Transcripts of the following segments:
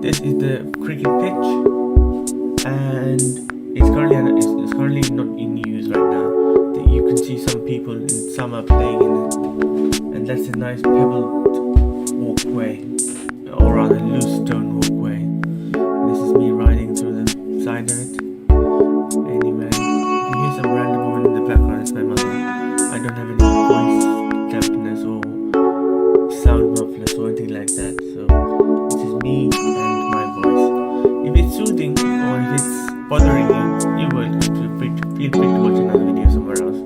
This is the cricket pitch, and it's currently not in use right now. You can see some people in summer playing in it, and that's a nice pebbled walkway, or rather loose stone walkway. This is me riding through the side of it. Anyway, if you hear some random woman in the background, it's my mother. I don't have any voice dampness or sound mufflers or anything like that, so this is me and my voice. If it's soothing or if it's bothering you, you're welcome to feel free to watch another video somewhere else,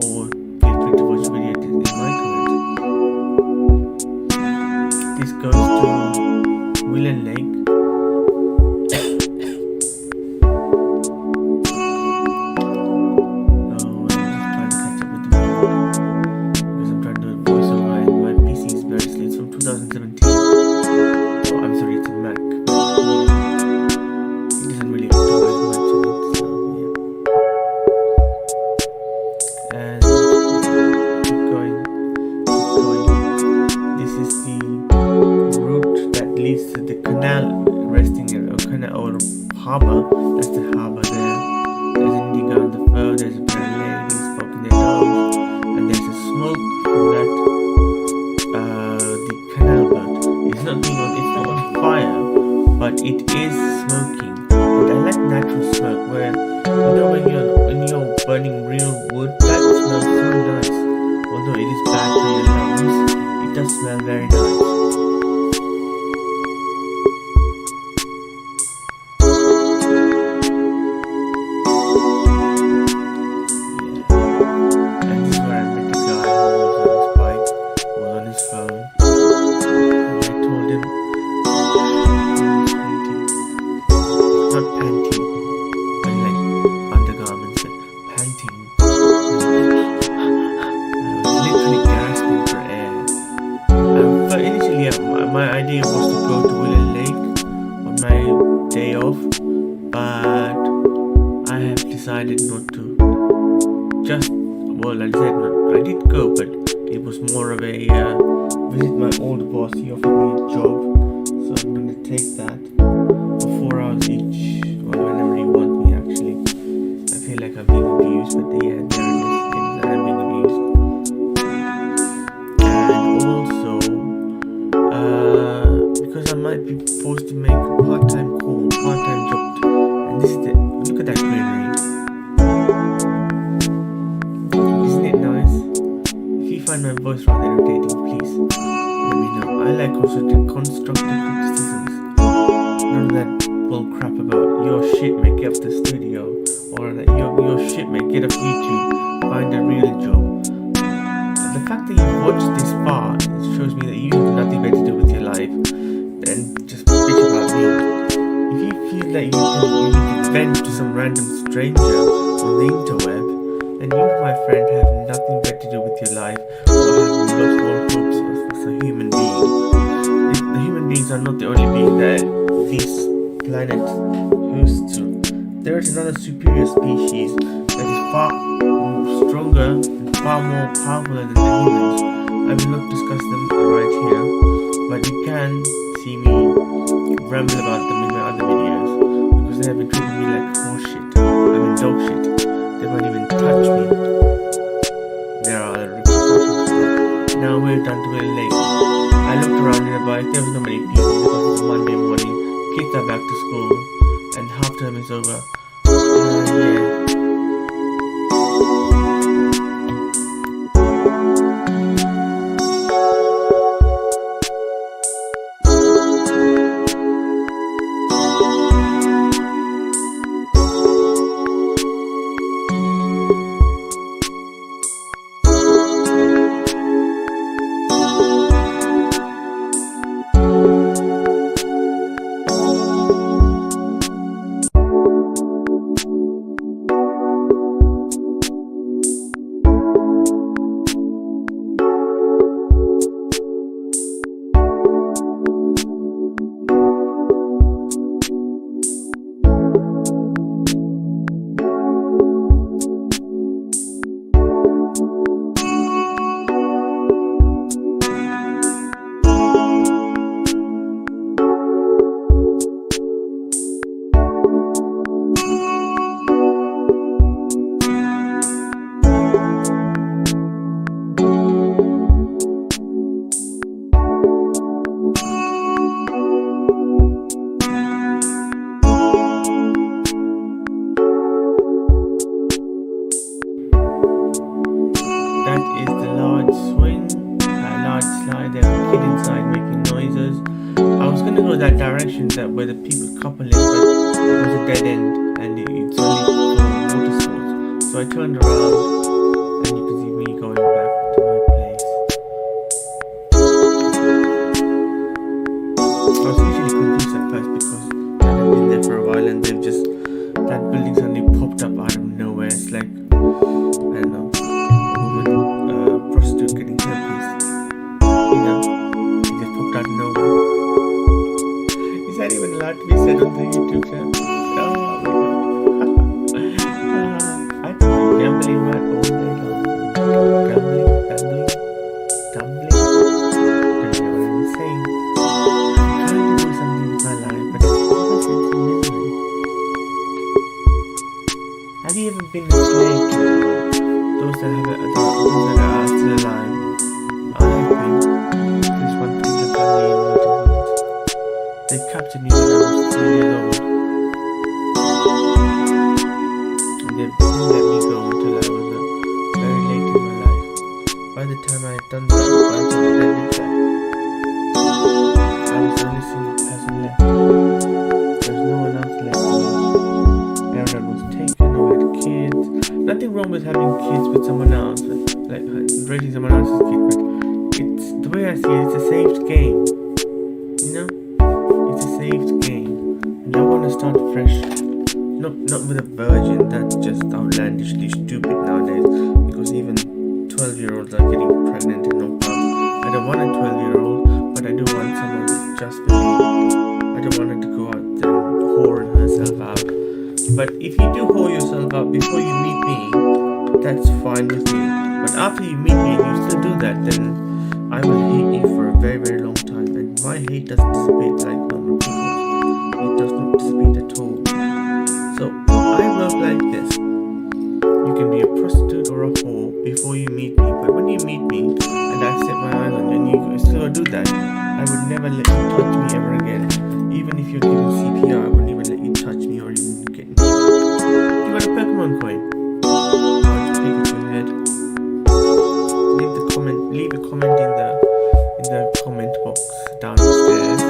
or feel free to watch the video in my comment. This goes to Willen Lake. Harbour, that's the harbour there. There's indigo on the fur, there's a pair of ladies poking their nose, and there's a smoke from that the canal boat. It's not on fire, but it is smoking. And I like natural smoke where when you're burning real wood, that smells so nice. Although it is bad for your lungs, it does smell very nice. My idea was to go to Willen Lake on my day off, but I have decided not to. I did go, but it was more of a visit my old boss. He offered me a job, so I'm going to take that for 4 hours each, or whenever you want me actually. I feel like I'm being abused, but yeah, there it is, I'm being abused. And also, because I might be forced to make a part-time job, and this is look at that greenery. Isn't it nice? If you find my voice rather irritating, please let me know. I like constructive criticisms, none of that bull crap about your shit may get up the studio, or that your shit may get off YouTube, find a real job. The fact that you watched this far, it shows me that you have nothing better to do with your life than just bitch about me. If you feel that you need to vent to some random stranger on the interweb, then you, my friend, have nothing better to do with your life, or have lost all hopes as a human being. The human beings are not the only being that this planet hosts to. There is another superior species that is far stronger and far more powerful than the humans. I will not discuss them right here, but you can see me ramble about them in my other videos, because they have been treating me like horse shit. Dog shit. They won't even touch me. There are other repercussions to that. Now we're done to Willen Lake. I looked around in a bike, there was not many people because it's Monday morning, kids are back to school, and half term is over. Yeah. kid inside making noises. I was gonna go that direction, that where the couple is, but it was a dead end and it's only for water sports. So I turned around and you can see me going back to my place. I was usually confused at first because I hadn't been there for a while and that building suddenly popped up out of nowhere. It's like, I don't know, a woman, prostitute getting herpes. You know, it just popped out of nowhere. Is that even allowed to be said on the YouTube channel? Oh my god. I've been gambling mad all day long. Gambling. Don't know what I'm saying. I'm trying to do something with my life, but it's always in memory. Have you ever been a slave to anyone? Those that are still alive? I have been. There's one particular family in Mohan. They captured me when I was 3 years old. And they didn't let me go until I was very late in my life. By the time I had done that, by the time I did that, I was the only single person left. There was no one else left for me. Everyone was taken or had kids. Nothing wrong with having kids with someone else, like raising someone else's kid, but it's the way I see it, it's a saved game. You know? It's a saved game. And I want to start fresh. Not with a virgin, that's just outlandishly stupid nowadays, because even 12-year-olds are getting pregnant and no pub. I don't want a 12-year-old, but I do want someone just for me. I don't want her to go out there and whore herself out. But if you do whore yourself out before you meet me, that's fine with me. But after you meet me and you still do that, then I will hate you for a very, very long time. And my hate doesn't dissipate like normal people's. It does not dissipate at all. So I work like this. You can be a prostitute or a whore before you meet me. But when you meet me and I set my eyes on you and you still do that, I would never let you touch me ever again. Even if you're giving CPR, I wouldn't even let you touch me or even get me. You got a Pokemon coin? I'll just take it to your head. Leave a comment in the comment box downstairs,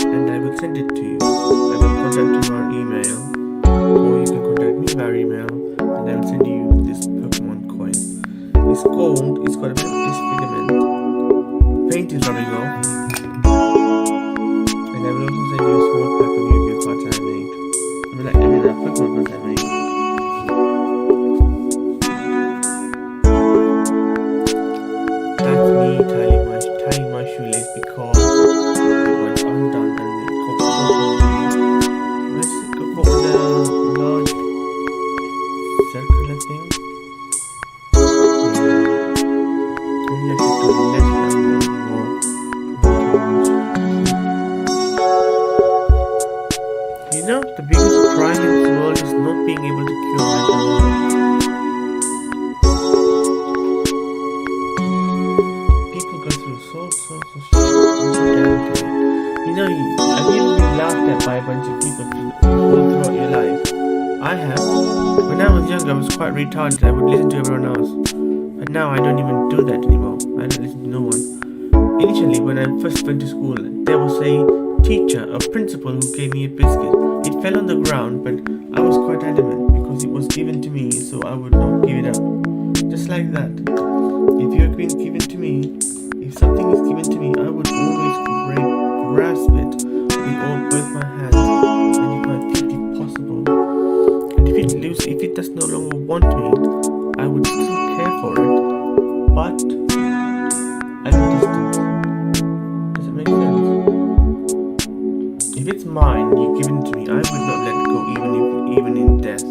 and I will send it to you. I will contact you via email, or you can contact me via email, and I will send you this Pokemon coin. It's gold, it's got a bit of disfigurement. Paint is rubbing off, and I will also send you a small pack of Yu-Gi-Oh cards I made. I mean Pokemon cards I made. That's me tying my shoelace because it was undone and it got caught with a large circular thing. Maybe I should do less than more. You know, the biggest crime in this world is not being able to cure mental health. Sorts of shit every damn day. You know, have you ever been laughed at by a bunch of people all throughout your life? I have. When I was younger, I was quite retarded. I would listen to everyone else. But now I don't even do that anymore. I don't listen to no one. Initially, when I first went to school, there was a teacher, a principal, who gave me a biscuit. It fell on the ground, but I was quite adamant because it was given to me, so I would not give it up. Just like that. If you have been given to me, if something is given to me, I would always grasp it with both my hands and with my feet if possible. And if it does no longer want me, I would still care for it, but at a distance. Does it make sense? If it's mine, you've given it to me, I would not let it go even in death.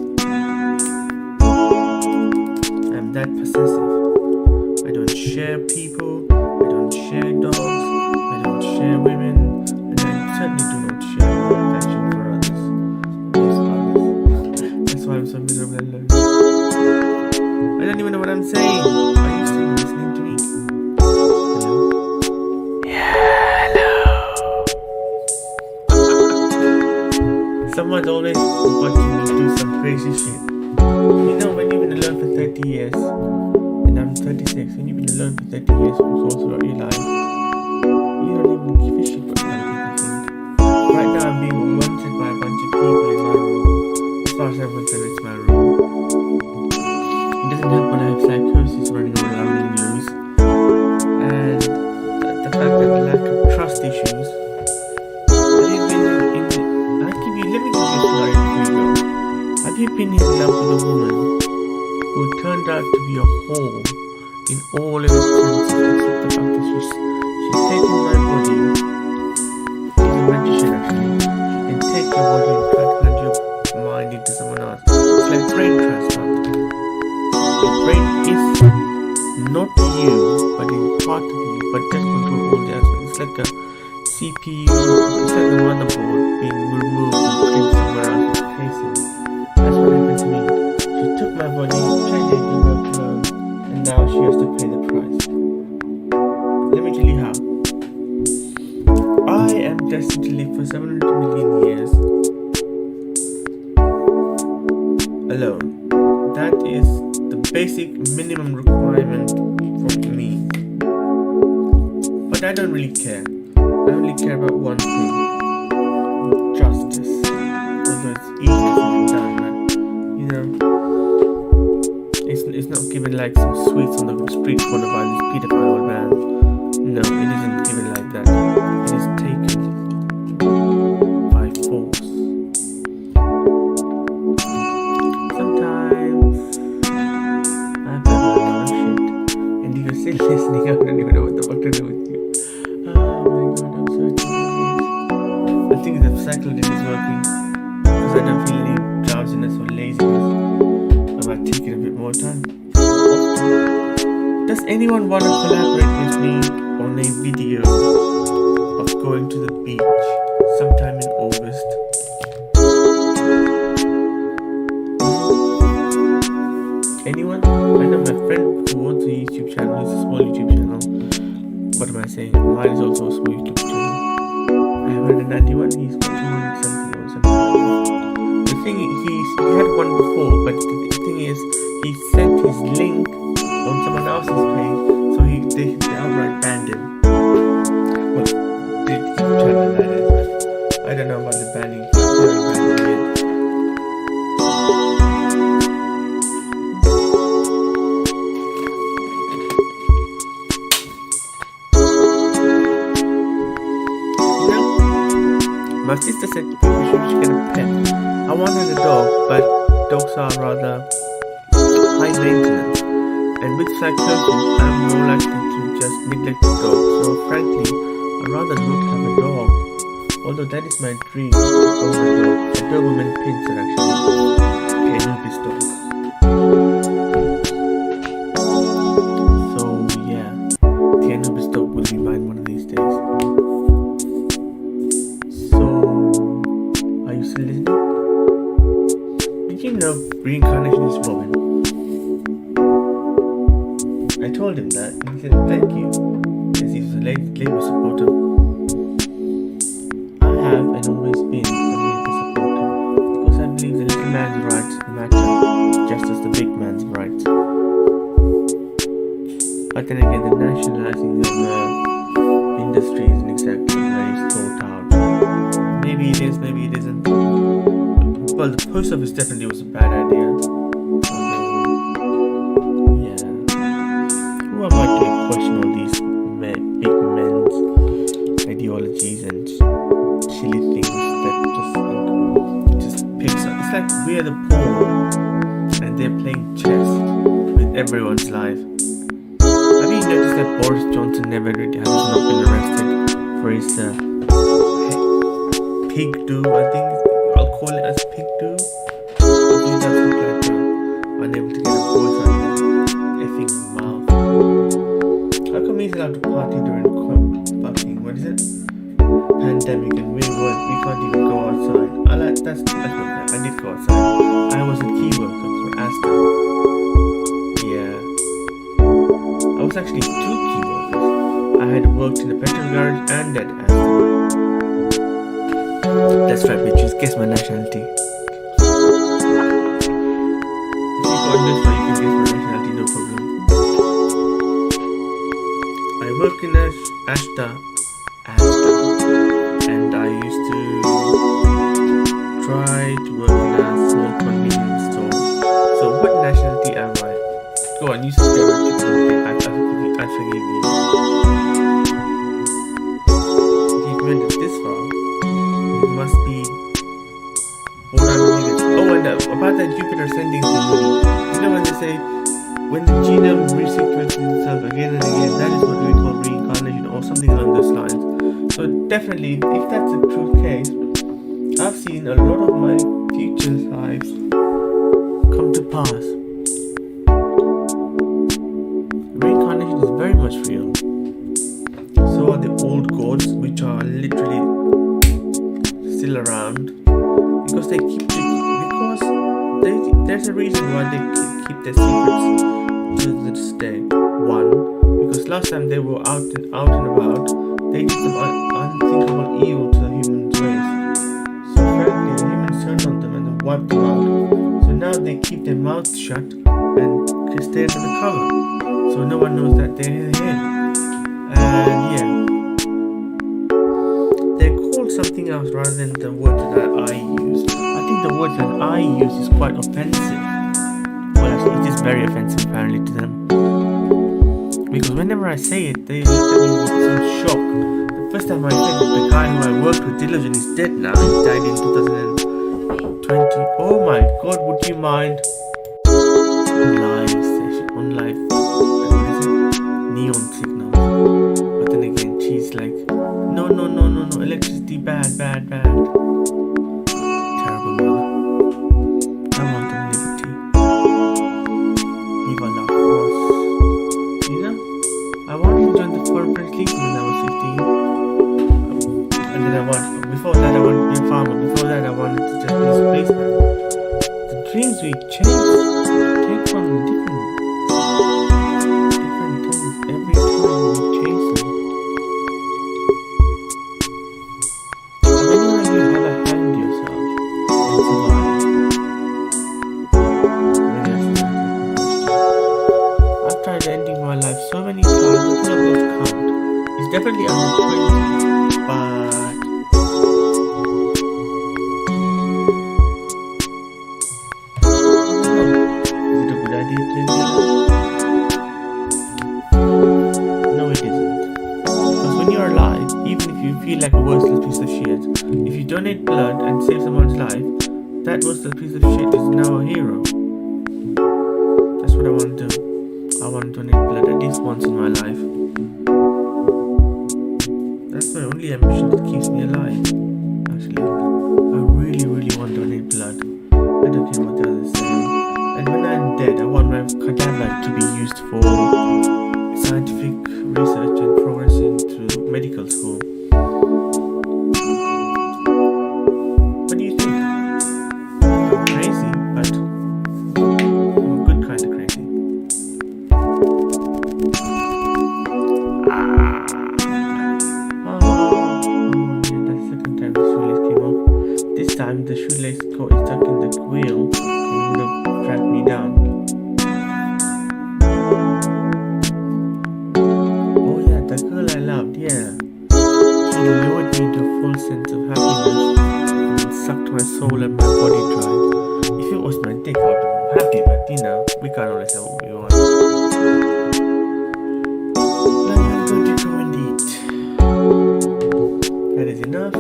I'm that possessive. I don't share people. I don't share dogs, I don't share women, and I certainly do not share my affection for others. That's why I'm so miserable and lonely. I don't even know what I'm saying. Are you still listening to me? Hello? Yeah, hello. Someone's always watching me do some crazy shit. You know, when you've been alone for 30 years, and I'm 36, when you've been alone for 30 years all throughout your life, been in love with a woman who turned out to be a whore in all of its senses, except the fact that she's taken my body. She's a magician actually. She can take your body and transplant your mind into someone else. It's like brain transplant. Your brain is not you, but in part of you, but does control all the aspects. It's like a CPU, it's like the motherboard being removed and put in somewhere else with casing. That's what happened to me. She took my body, changed it into her clone, and now she has to pay the price. Let me tell you how. I am destined to live for 700 million years alone. That is the basic minimum requirement for me. But I don't really care. I only care about one thing. Justice. Although it's easy to done, but you know, it's not given like some sweets on the street corner by this pedophile old man. No, it isn't given like that. It is taken by force. Sometimes I've done a lot of shit, and if you're still listening, I don't even know what the fuck to do with you. Oh my god, I'm so tired. I think the cyclone is working because I don't feel any drowsiness or laziness. I might take it a bit more time. Does anyone want to collaborate with me on a video of going to the beach sometime in August? Anyone? I know my friend who owns a YouTube channel. It's a small YouTube channel. What am I saying? Mine is also a small YouTube channel. I have 191. He's got 200 something or something. The thing is, he had one before, but the thing is, he sent his link on someone else's page, so they outright banned him. Well, the YouTube channel that is. I don't know about the banning. My sister said we should get a pet. I wanted a dog, but dogs are rather high maintenance. And with psychosis, I'm more likely to just neglect the dog. So frankly, I'd rather not have a dog. Although that is my dream, to own a dog. A Doberman Pinscher actually. 𝐥𝐤𝐤𝐞 dog. So yeah, 𝐥𝐤𝐤𝐞 dog will be mine one of these days. Did you know reincarnation is Robin? I told him that and he said thank you, as he was a Labour supporter. I have and always been a Labour supporter because I believe the little man's rights matter just as the big man's rights. But then again, the nationalising of the industry isn't exactly very thought out. Maybe it is, maybe it isn't. Well, the post office definitely was a bad idea. Yeah. Who am I to question all these big men's ideologies and silly things that just picks up? It's like we're the poor and they're playing chess with everyone's life. Have you noticed that Boris Johnson never really has not been arrested for his pig do? I think I'll call it as pig do. I think that's what like unable to get a voice out of his effing mouth. How come he's allowed to party during fucking, what is it? Pandemic, and we can't even go outside. That's not bad. I did go outside. I was a key worker for Asda. Yeah. I was actually 2 key workers. I had worked in a petrol garage and at Asda. That's right, bitches. Guess my nationality. If you got this one, you can guess my nationality, no problem. I work in Asda, and I used to try to work in a small convenience store. So, what nationality am I? Go on, you say what you want. I forgive you. If you've made it this far, you must be born out of it. Oh, and about than Jupiter sending to the moon. You know when they say, when the genome resequences itself again and again, that is what we call reincarnation or something along those lines. So definitely, if that's a true case, I've seen a lot of my future lives come to pass. Reincarnation is very much real. So are the old gods, which are literally still around, because there's a reason why they keep their secrets to this day. One, because last time they were out and about, they did some unthinkable evil to the human race. So frankly, the humans turned on them and wiped them out. So now they keep their mouths shut and stay under the cover, so no one knows that they're here. And yeah, they're called something else rather than the word that I use. I think the word that I use is quite offensive. Well, actually, it is very offensive apparently to them, because whenever I say it, they look at me with some shock. The first time I said it, the guy who I worked with, Diligent, is dead now. He died in 2020. Oh my god, would you mind? Live session, on live, what is it? Neon signal. But then again, she's like, no, electricity, bad. Terrible mother. I want them liberty. Viva la France. You know, I wanted to join the Foreign French League when I was 15. And then before that I wanted to be a farmer. Before that I wanted to just be a spaceman. The dreams we chase take on different things every time we chase them. And anyone you ever hanged yourself and survived? I've tried ending my life so many times, I don't know what count. It's definitely under 20, but feel like a worthless piece of shit. If you donate blood and save someone's life, that worthless piece of shit is now a hero. That's what I want to do. I want to donate blood at least once in my life. That's my only ambition that keeps me alive. Actually, I really want to donate blood. I don't care what the others say. And when I'm dead, I want my cadaver to be used for scientific research and progressing through medical school. The shoelace cord is stuck in the wheel and would have dragged me down. Oh yeah, the girl I loved, yeah. She lured me to a full sense of happiness and sucked my soul and my body dry. If it was my dick, I would have been happy, but you know, we can't always have what we want. Now I'm going to go and eat. That is enough.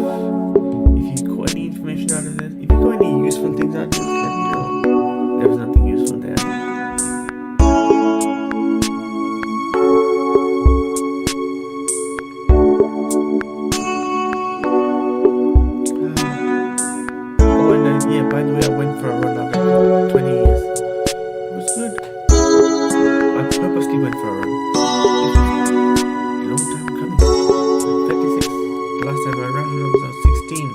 Information out of this. If you got any useful things out of this, let me know. There was nothing useful there. Oh, and then, yeah, by the way, I went for a run after 20 years. It was good. I purposely went for a run. A long time coming. 36. The last time I ran when I was 16.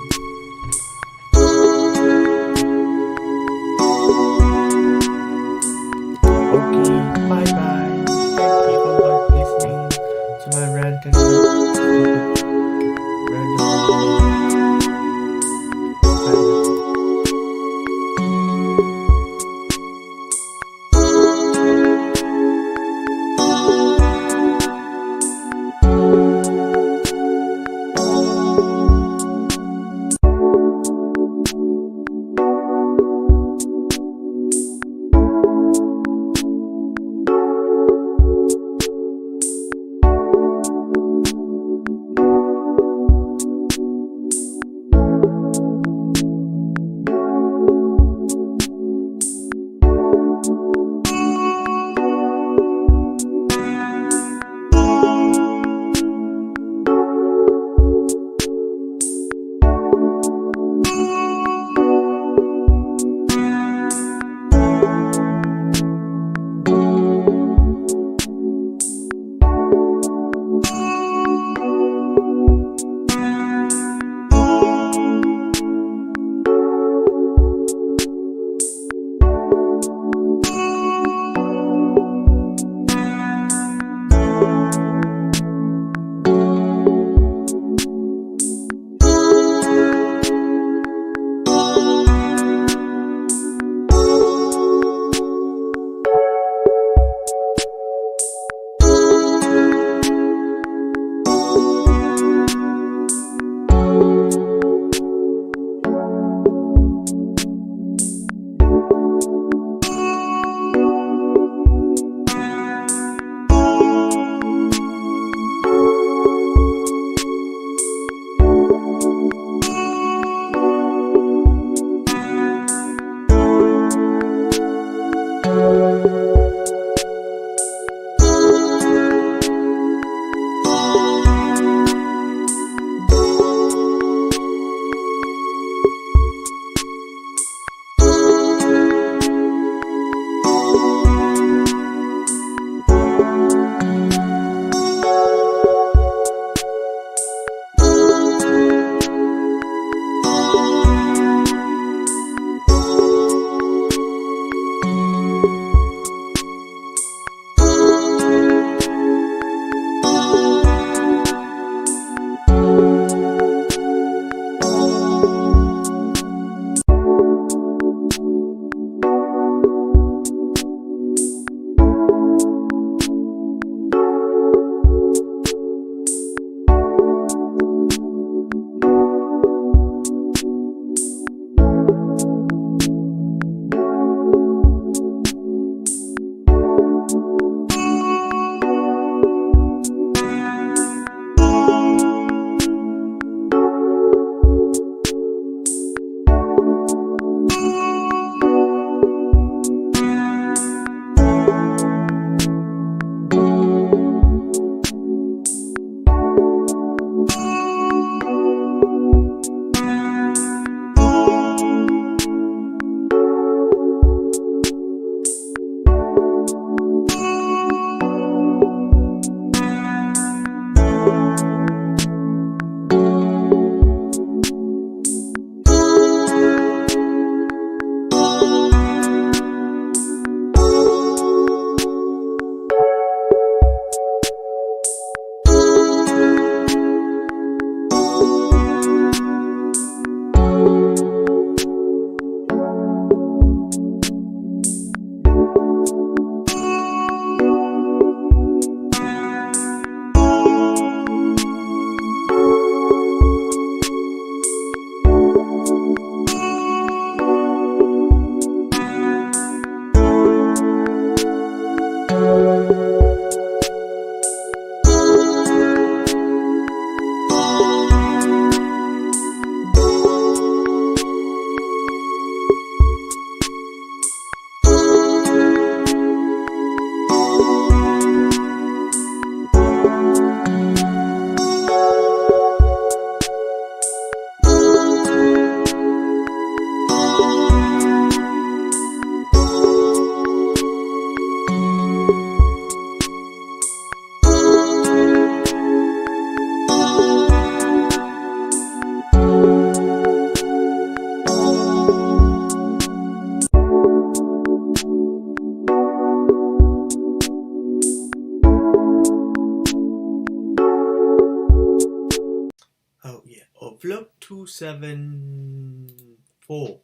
vlog 274.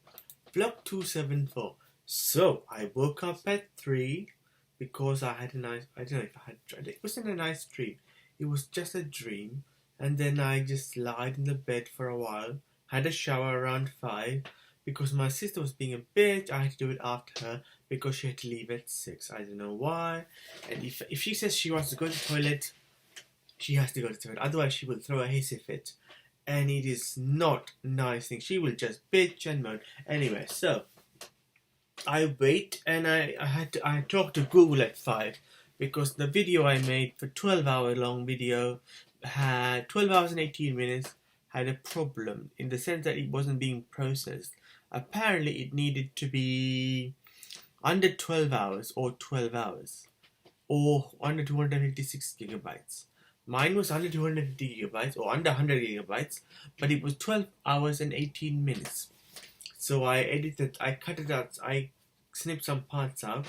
Vlog 274. So I woke up at 3 because I had a nice, I don't know if I had, it wasn't a nice dream. It was just a dream. And then I just lied in the bed for a while. Had a shower around 5 because my sister was being a bitch. I had to do it after her because she had to leave at 6. I don't know why. And if she says she wants to go to the toilet, she has to go to the toilet. Otherwise, she will throw a hissy fit. And it is not a nice thing. She will just bitch and moan. Anyway, so I wait and I talked to Google at 5 because the video I made for 12-hour long video had 12 hours and 18 minutes had a problem in the sense that it wasn't being processed. Apparently it needed to be under 12 hours or 12 hours or under 256 gigabytes. Mine was under 250 gigabytes or under 100 gigabytes, but it was 12 hours and 18 minutes. So I edited, I cut it out, I snipped some parts out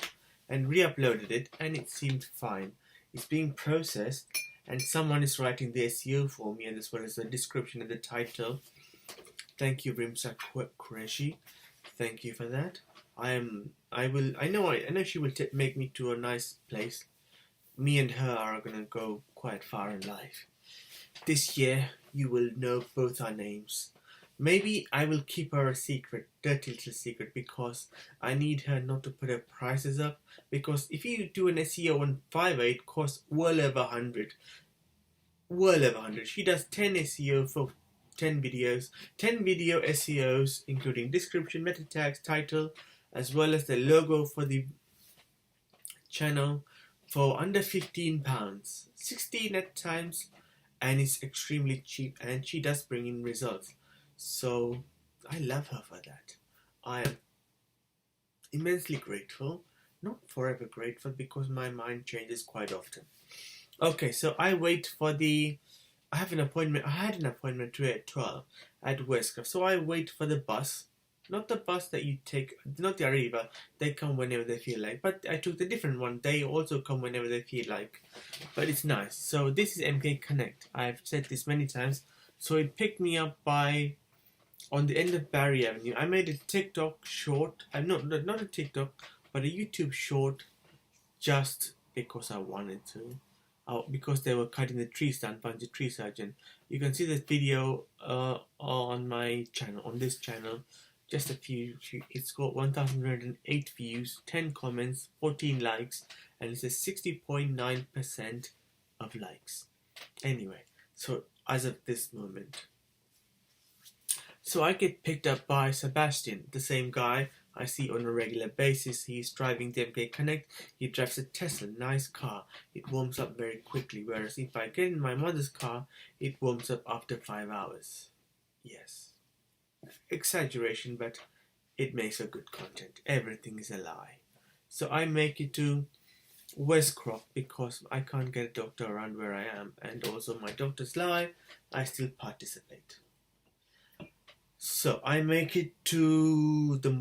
and re-uploaded it, and it seemed fine. It's being processed and someone is writing the SEO for me, and as well as the description and the title. Thank you, 𝐦𝐨𝐫𝐞. Thank you for that. I know she will make me to a nice place. Me and her are gonna go quite far in life. This year, you will know both our names. Maybe I will keep her a secret, dirty little secret, because I need her not to put her prices up. Because if you do an SEO on Fiverr, it costs well over 100. Well over 100. She does 10 SEO for 10 videos. 10 video SEOs, including description, meta tags, title, as well as the logo for the channel, for under £15. 16 at times, and it's extremely cheap, and she does bring in results. So I love her for that. I am immensely grateful. Not forever grateful because my mind changes quite often. Okay, so I wait for I had an appointment today at 12 at Westcliff. So I wait for the bus. Not the bus that you take, not the Arriva. They come whenever they feel like. But I took the different one. They also come whenever they feel like. But it's nice. So this is MK Connect. I've said this many times. So it picked me up on the end of Barry Avenue. I made a TikTok short. Not a TikTok, but a YouTube short, just because I wanted to. Because they were cutting the trees down, Bunch of Tree Surgeon. You can see this video on my channel, on this channel. Just a few. It's got 1,108 views, 10 comments, 14 likes, and it says 60.9% of likes. Anyway, so as of this moment. So I get picked up by Sebastian, the same guy I see on a regular basis. He's driving the MK Connect. He drives a Tesla, nice car. It warms up very quickly, whereas if I get in my mother's car, it warms up after 5 hours. Yes. Exaggeration, but it makes a good content. Everything is a lie. So I make it to Westcroft because I can't get a doctor around where I am, and also my doctors lie. I still participate. So I make it to the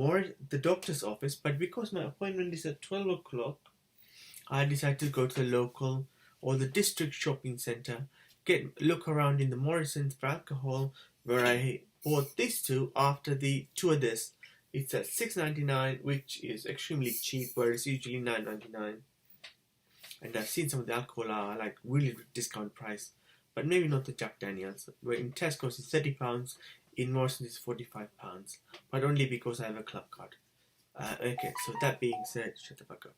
doctor's office, but because my appointment is at 12 o'clock, I decided to go to the local or the district shopping centre, look around in the Morrison's for alcohol, where I bought these two after the two of this. It's at $6.99, which is extremely cheap, whereas usually $9.99. And I've seen some of the alcohol are like really discount price, but maybe not the Jack Daniels. Where in Tesco's it's £30. In Morrison's is £45, but only because I have a club card. Okay, so that being said, shut the fuck up.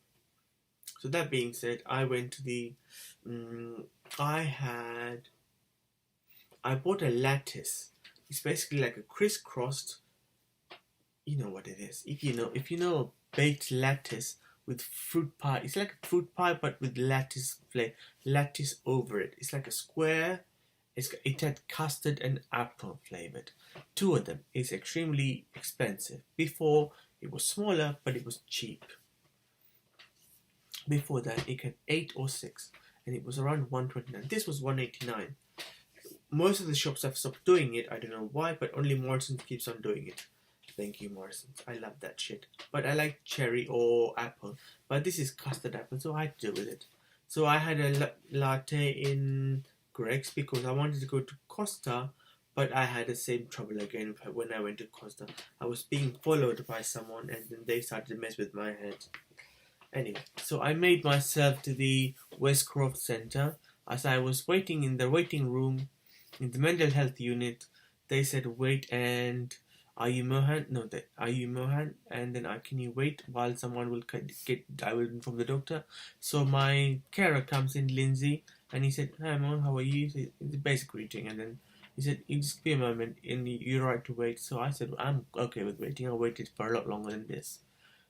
So that being said, I went to the, I bought a lattice. It's basically like a crisscrossed, you know what it is. If you know a baked lattice with fruit pie, it's like a fruit pie but with lattice over it. It's like a square. It had custard and apple flavored. Two of them. It's extremely expensive. Before it was smaller, but it was cheap. Before that, it had 8 or 6, and it was around $1.29. This was $1.89. Most of the shops have stopped doing it. I don't know why, but only Morrison's keeps on doing it. Thank you, Morrison's. I love that shit. But I like cherry or apple. But this is custard apple, so I had to do with it. So I had a latte in Greg's because I wanted to go to Costa, But I had the same trouble again when I went to Costa. I was being followed by someone, and then they started to mess with my head. Anyway, so I made myself to the Westcroft Centre. As I was waiting in the waiting room in the mental health unit, they said wait, and are you Mohan? No, are you Mohan? And then can you wait while someone will I will inform the doctor. So my carer comes in, Lindsay, and he said, hi Mohan, how are you? It's a basic greeting, and then he said, you just be a moment, and you're right to wait. So I said, I'm okay with waiting. I waited for a lot longer than this.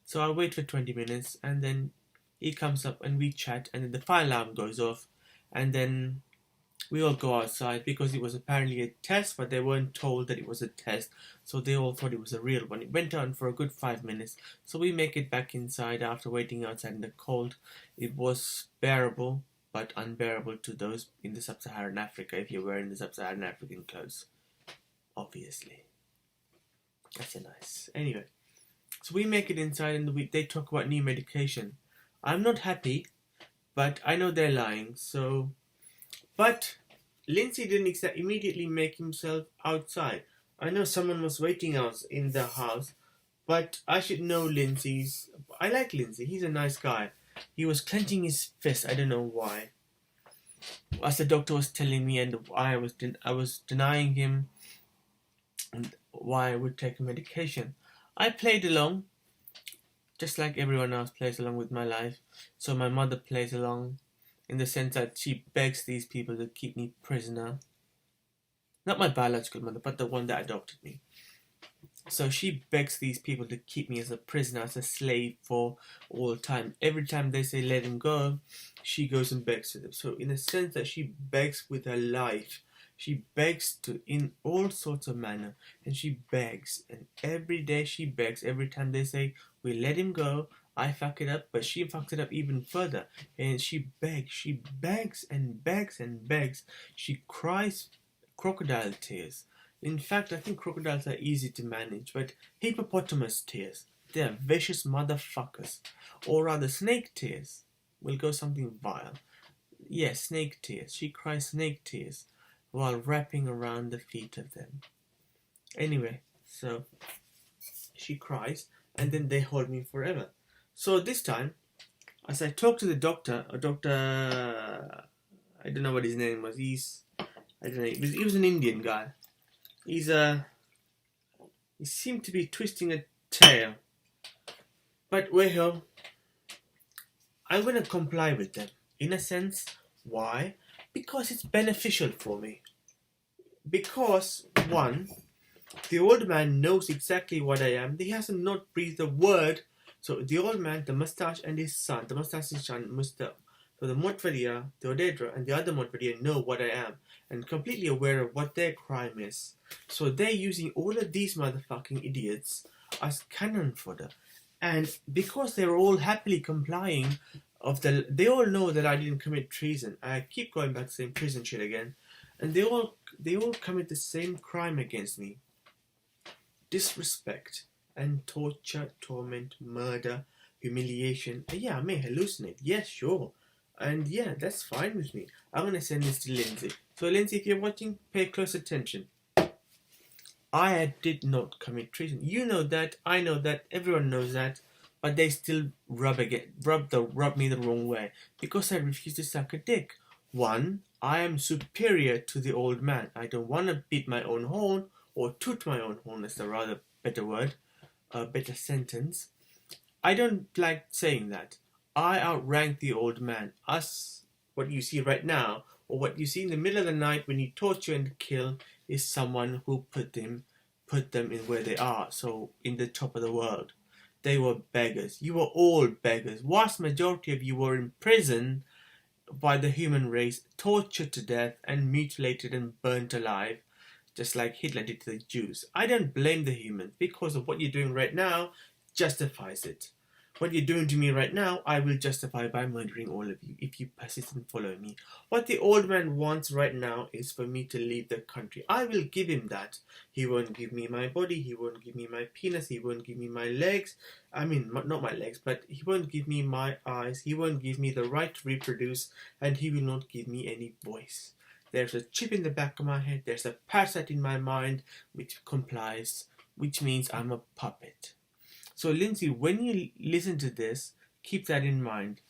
So I wait for 20 minutes, and then he comes up and we chat, and then the fire alarm goes off, and then we all go outside because it was apparently a test, but they weren't told that it was a test, so they all thought it was a real one. It went on for a good 5 minutes, so we make it back inside after waiting outside in the cold. It was bearable, but unbearable to those in the sub-Saharan Africa if you're wearing the sub-Saharan African clothes. Obviously. That's a nice. Anyway, so we make it inside and they talk about new medication. I'm not happy, but I know they're lying, so... But Lindsay didn't immediately make himself outside. I know someone was waiting out in the house, but I should know Lindsay's... I like Lindsay, he's a nice guy. He was clenching his fist, I don't know why. As the doctor was telling me, and I was denying him why I would take a medication. I played along, just like everyone else plays along with my life. So my mother plays along, in the sense that she begs these people to keep me prisoner. Not my biological mother, but the one that adopted me. So she begs these people to keep me as a prisoner, as a slave for all time. Every time they say let him go, she goes and begs to them. So in a sense that she begs with her life. She begs in all sorts of manner. And she begs. And every day she begs. Every time they say we let him go, I fuck it up, but she fucks it up even further. And she begs and begs and begs. She cries crocodile tears. In fact, I think crocodiles are easy to manage, but hippopotamus tears, they are vicious motherfuckers. Or rather, snake tears will go something vile. Yes, snake tears. She cries snake tears while wrapping around the feet of them. Anyway, so she cries, and then they hold me forever. So this time, as I talked to the doctor, I don't know what his name was. He was an Indian guy. He seemed to be twisting a tail. But well, I'm going to comply with them. In a sense, why? Because it's beneficial for me. Because, one, the old man knows exactly what I am. He hasn't not breathed a word. So the old man, the mustache, and his son, the mustache, his son, Mustafa. So the Motvadia, the Odedra, and the other Motvadia know what I am and completely aware of what their crime is. So they're using all of these motherfucking idiots as cannon fodder. And because they're all happily complying they all know that I didn't commit treason. I keep going back to the same prison shit again. And they all commit the same crime against me. Disrespect and torture, torment, murder, humiliation. Yeah, I may hallucinate. Yes, sure. And yeah, that's fine with me. I'm going to send this to Lindsay. So Lindsay, if you're watching, pay close attention. I did not commit treason. You know that. I know that. Everyone knows that. But they still rub me the wrong way. Because I refuse to suck a dick. One, I am superior to the old man. I don't want to beat my own horn or toot my own horn. That's a rather better word. A better sentence. I don't like saying that. I outrank the old man. What you see right now, or what you see in the middle of the night when you torture and kill, is someone who put them in where they are, so in the top of the world. They were beggars. You were all beggars. Vast majority of you were in prison by the human race, tortured to death and mutilated and burnt alive, just like Hitler did to the Jews. I don't blame the humans, because of what you're doing right now justifies it. What you're doing to me right now, I will justify by murdering all of you if you persist in following me. What the old man wants right now is for me to leave the country. I will give him that. He won't give me my body, he won't give me my penis, he won't give me my legs. I mean, not my legs, but he won't give me my eyes, he won't give me the right to reproduce, and he will not give me any voice. there's a chip in the back of my head, there's a parasite in my mind which complies, which means I'm a puppet. So Lindsay, when you listen to this, keep that in mind.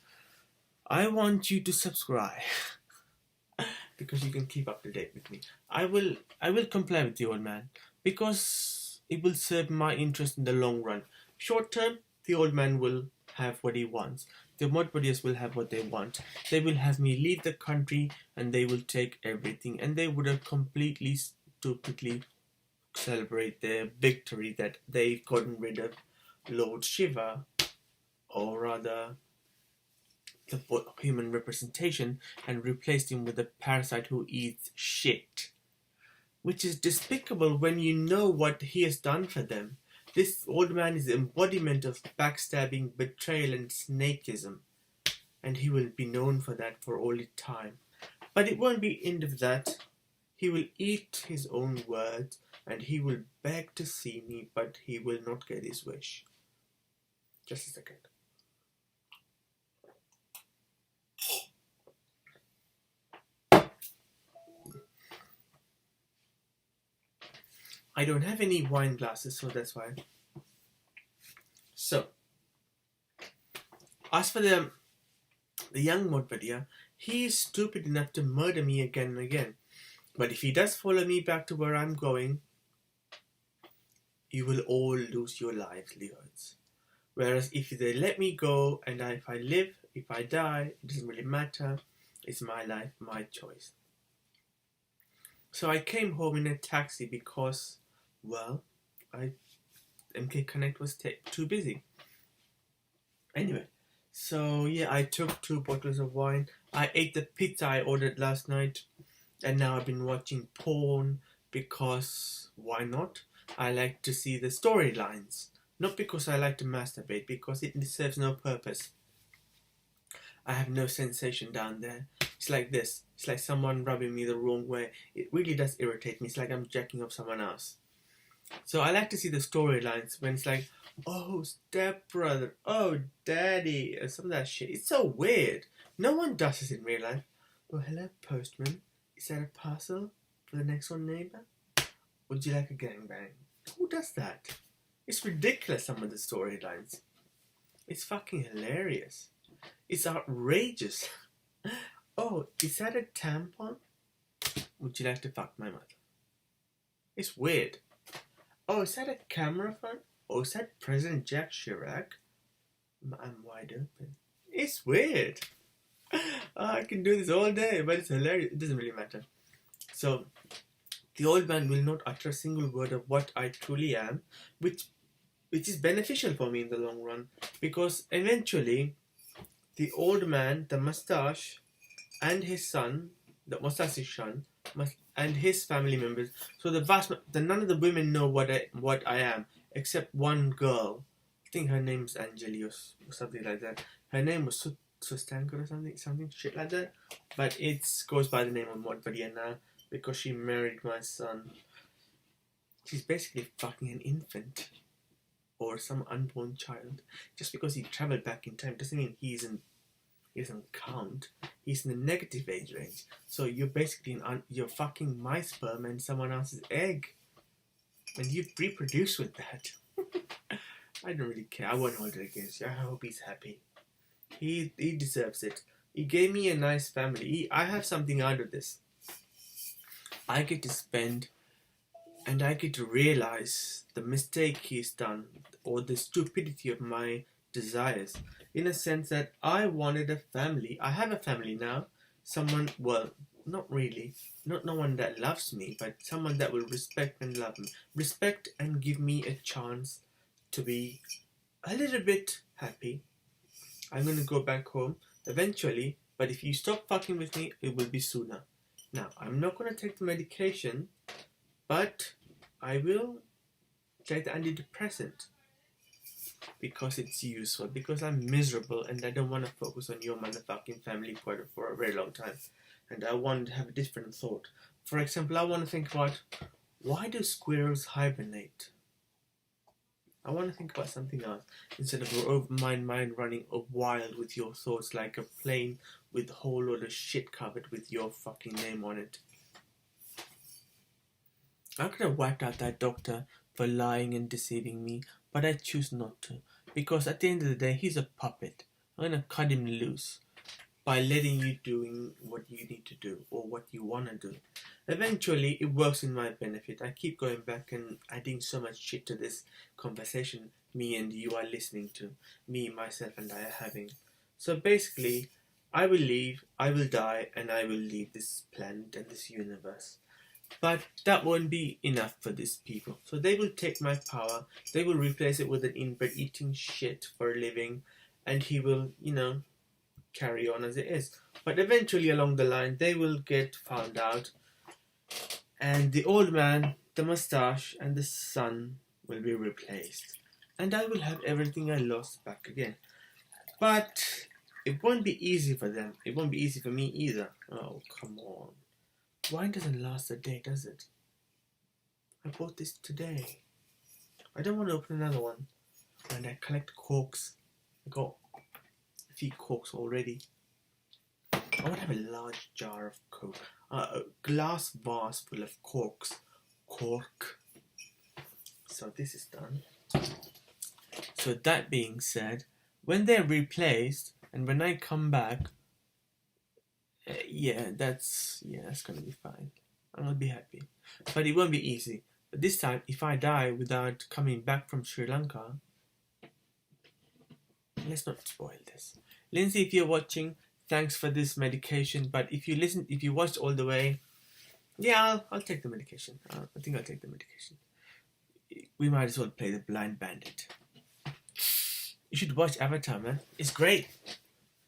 I want you to subscribe because you can keep up to date with me. I will comply with the old man because it will serve my interest in the long run. Short term, the old man will have what he wants. The mod buddies will have what they want. They will have me leave the country and they will take everything, and they would have completely stupidly celebrate their victory that they've gotten rid of Lord Shiva, or rather the human representation, and replaced him with a parasite who eats shit. Which is despicable when you know what he has done for them. This old man is the embodiment of backstabbing, betrayal and snakeism. And he will be known for that for all time. But it won't be end of that. He will eat his own words and he will beg to see me, but he will not get his wish. Just a second. I don't have any wine glasses, so that's why. So, as for the young Modvadia, he is stupid enough to murder me again and again. But if he does follow me back to where I'm going, you will all lose your lives, Leoids. Whereas if they let me go, and if I live, if I die, it doesn't really matter. It's my life, my choice. So I came home in a taxi because, well, MK Connect was too busy. Anyway, so yeah, I took 2 bottles of wine. I ate the pizza I ordered last night. And now I've been watching porn because, why not? I like to see the storylines. Not because I like to masturbate, because it serves no purpose. I have no sensation down there. It's like this. It's like someone rubbing me the wrong way. It really does irritate me. It's like I'm jacking off someone else. So I like to see the storylines when it's like, oh, stepbrother, oh, daddy, or some of that shit. It's so weird. No one does this in real life. Oh, hello, postman. Is that a parcel for the next door neighbour? Would you like a gangbang? Who does that? It's ridiculous, some of the storylines. It's fucking hilarious. It's outrageous. Oh, is that a tampon? Would you like to fuck my mother? It's weird. Oh, is that a camera phone? Oh, is that President Jacques Chirac? I'm wide open. It's weird. I can do this all day, but it's hilarious. It doesn't really matter. So, the old man will not utter a single word of what I truly am, which is beneficial for me in the long run, because eventually, the old man, the mustache, and his son, the mustache son, and his family members. So none of the women know what I am, except one girl. I think her name's Anjali or something like that. Her name was Sustanka or something shit like that. But it goes by the name of Modvadia now because she married my son. She's basically fucking an infant or some unborn child. Just because he travelled back in time doesn't mean he doesn't count. He's in the negative age range. So you're basically you're fucking my sperm and someone else's egg, and you reproduce with that. I don't really care. I won't hold it against you. I hope he's happy. He deserves it. He gave me a nice family. I have something out of this. I get to spend, and I get to realize the mistake he's done, or the stupidity of my desires, in a sense that I wanted a family. I have a family now. Someone, well, not really, not no one that loves me, but someone that will respect and love me. Respect and give me a chance to be a little bit happy. I'm going to go back home eventually, but if you stop fucking with me, it will be sooner. Now, I'm not going to take the medication, but I will take the antidepressant because it's useful, because I'm miserable and I don't want to focus on your motherfucking family for a very long time. And I want to have a different thought. For example, I want to think about, why do squirrels hibernate? I want to think about something else instead of my mind running wild with your thoughts like a plane with a whole load of shit covered with your fucking name on it. I could have wiped out that doctor for lying and deceiving me, but I choose not to, because at the end of the day, he's a puppet. I'm gonna cut him loose by letting you doing what you need to do or what you want to do. Eventually, it works in my benefit. I keep going back and adding so much shit to this conversation me and you are listening to, me, myself, and I are having. So basically, I will leave, I will die, and I will leave this planet and this universe. But that won't be enough for these people. So they will take my power, they will replace it with an inbred eating shit for a living, and he will, carry on as it is. But eventually, along the line, they will get found out, and the old man, the mustache, and the son will be replaced. And I will have everything I lost back again. But it won't be easy for them. It won't be easy for me either. Oh, come on. Wine doesn't last a day, does it? I bought this today. I don't want to open another one. And I collect corks. I got a few corks already. I would have a large jar of Coke. A glass vase full of corks. Cork. So this is done. So that being said, when they're replaced, and when I come back, that's gonna be fine. I'm gonna be happy. But it won't be easy. But this time, if I die without coming back from Sri Lanka, let's not spoil this. Lindsay, if you're watching, thanks for this medication. But if you watched all the way, I'll take the medication. I think I'll take the medication. We might as well play the blind bandit. You should watch Avatar, man. It's great.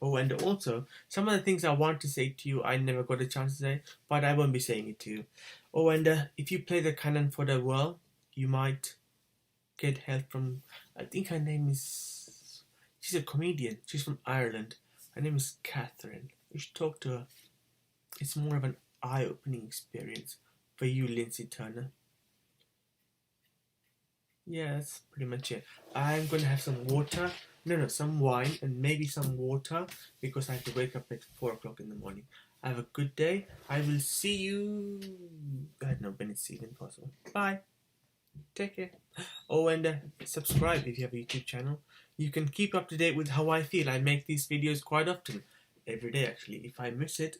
Oh, and also, some of the things I want to say to you, I never got a chance to say, but I won't be saying it to you. Oh, and if you play the canon for the world, you might get help from, I think her name is, she's a comedian. She's from Ireland. Her name is Catherine. You should talk to her. It's more of an eye-opening experience for you, Lindsay Turner. Yeah, that's pretty much it. I'm going to have some water. Some wine and maybe some water because I have to wake up at 4 o'clock in the morning. Have a good day. I will see you. God, no, when it's even possible. Bye. Take care. Oh, and subscribe if you have a YouTube channel. You can keep up to date with how I feel. I make these videos quite often. Every day, actually. If I miss it,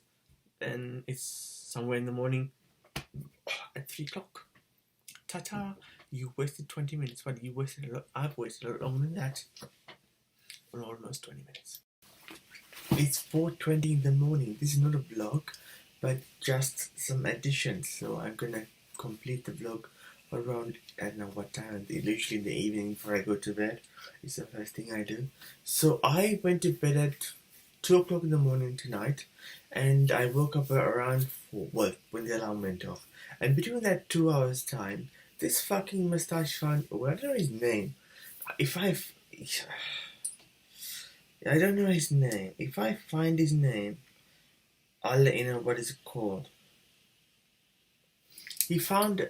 then it's somewhere in the morning at 3 o'clock. Ta-ta. You wasted 20 minutes, but you wasted a lot. I've wasted a lot longer than that. Well, almost 20 minutes. It's 4:20 in the morning. This is not a vlog, but just some additions. So I'm gonna complete the vlog around, I don't know what time, usually in the evening before I go to bed. It's the first thing I do. So I went to bed at 2 o'clock in the morning tonight, and I woke up around 4, when the alarm went off. And between that 2 hours time, this fucking mustache fan, I don't know his name. I don't know his name. If I find his name, I'll let you know what is it called. He found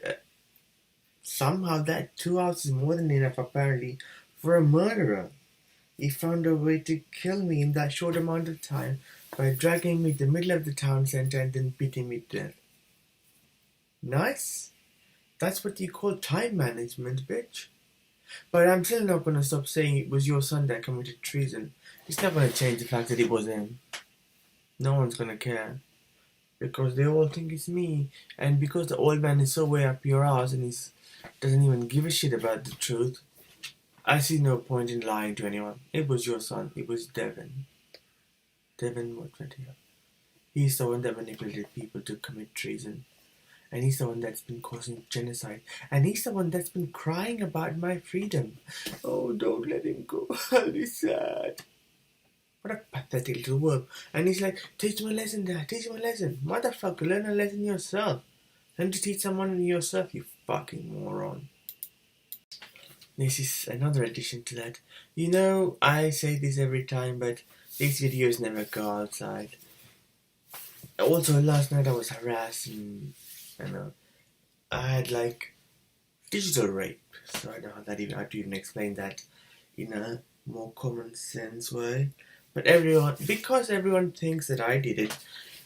somehow that 2 hours is more than enough apparently for a murderer. He found a way to kill me in that short amount of time by dragging me to the middle of the town centre and then beating me to death. Nice? That's what you call time management, bitch. But I'm still not going to stop saying it was your son that committed treason. It's not going to change the fact that it was him. No one's going to care. Because they all think it's me. And because the old man is so way up your ass and he doesn't even give a shit about the truth, I see no point in lying to anyone. It was your son. It was Devin. Devin, what went here? He's the one that manipulated people to commit treason. And he's the one that's been causing genocide. And he's the one that's been crying about my freedom. Oh, don't let him go. I'll be sad. What a pathetic little worm. And he's like, teach him a lesson, Dad. Teach him a lesson. Motherfucker, learn a lesson yourself. Learn to teach someone yourself, you fucking moron. This is another addition to that. You know, I say this every time, but these videos never go outside. Also, last night I was harassed and I had like digital rape, so I don't know how to even explain that in a more common sense way. But because everyone thinks that I did it,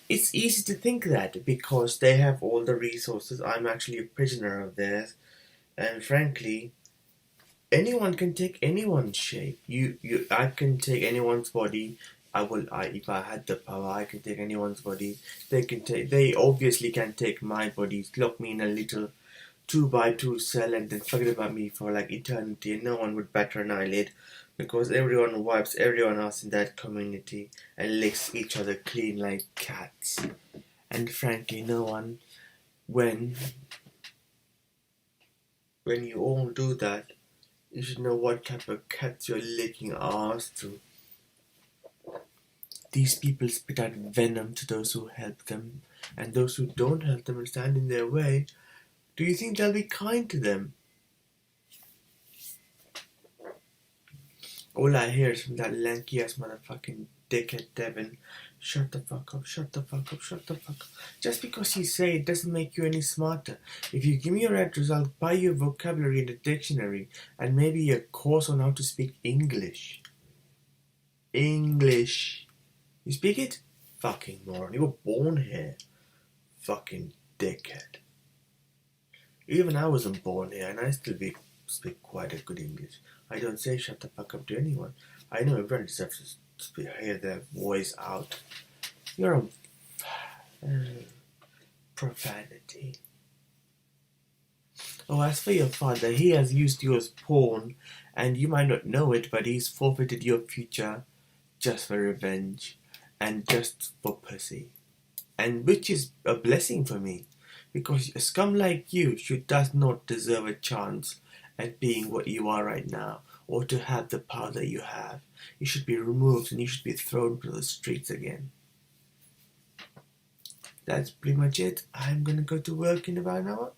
It's easy to think that because they have all the resources. I'm actually a prisoner of theirs, and frankly, anyone can take anyone's shape. I can take anyone's body. If I had the power, I can take anyone's body. They obviously can take my body, lock me in a little 2x2 cell, and then forget about me for like eternity, and no one would batter an eyelid because everyone wipes everyone else in that community and licks each other clean like cats. And frankly, no one, when you all do that, you should know what type of cats you're licking arse to. These people spit out venom to those who help them, and those who don't help them and stand in their way. Do you think they'll be kind to them? All I hear is from that lanky ass motherfucking dickhead Devin. Shut the fuck up, shut the fuck up, shut the fuck up. Just because you say it doesn't make you any smarter. If you give me your address, I'll buy you a vocabulary and a dictionary, and maybe a course on how to speak English. English. You speak it? Fucking moron. You were born here. Fucking dickhead. Even I wasn't born here, and I still speak quite a good English. I don't say shut the fuck up to anyone. I know everyone deserves to hear their voice out. You're a profanity. Oh, as for your father, he has used you as pawn, and you might not know it, but he's forfeited your future just for revenge and just for pussy. And which is a blessing for me, because a scum like you does not deserve a chance at being what you are right now, or to have the power that you have. You should be removed and you should be thrown to the streets again. That's pretty much it. I'm gonna go to work in about an hour,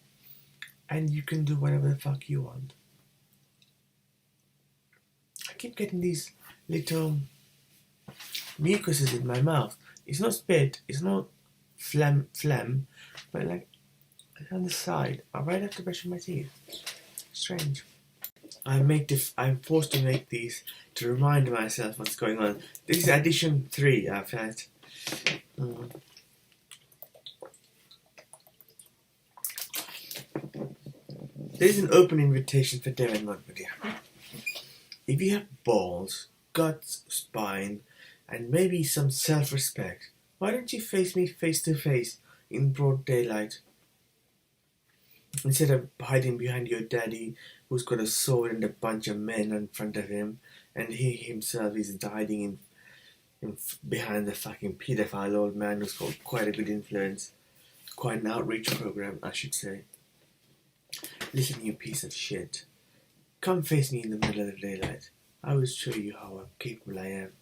and you can do whatever the fuck you want. I keep getting these little mucuses in my mouth. It's not spit, it's not phlegm, but like on the side, right after brushing my teeth. Strange. I'm forced to make these to remind myself what's going on. This is edition 3 I've had. This is an open invitation for Devin Montgomery. If you have balls, guts, spine, and maybe some self-respect, why don't you face me face to face in broad daylight? Instead of hiding behind your daddy, who's got a sword and a bunch of men in front of him, and he himself is hiding behind the fucking pedophile old man who's got quite a good influence. Quite an outreach program, I should say. Listen, you piece of shit. Come face me in the middle of the daylight. I will show you how capable I am.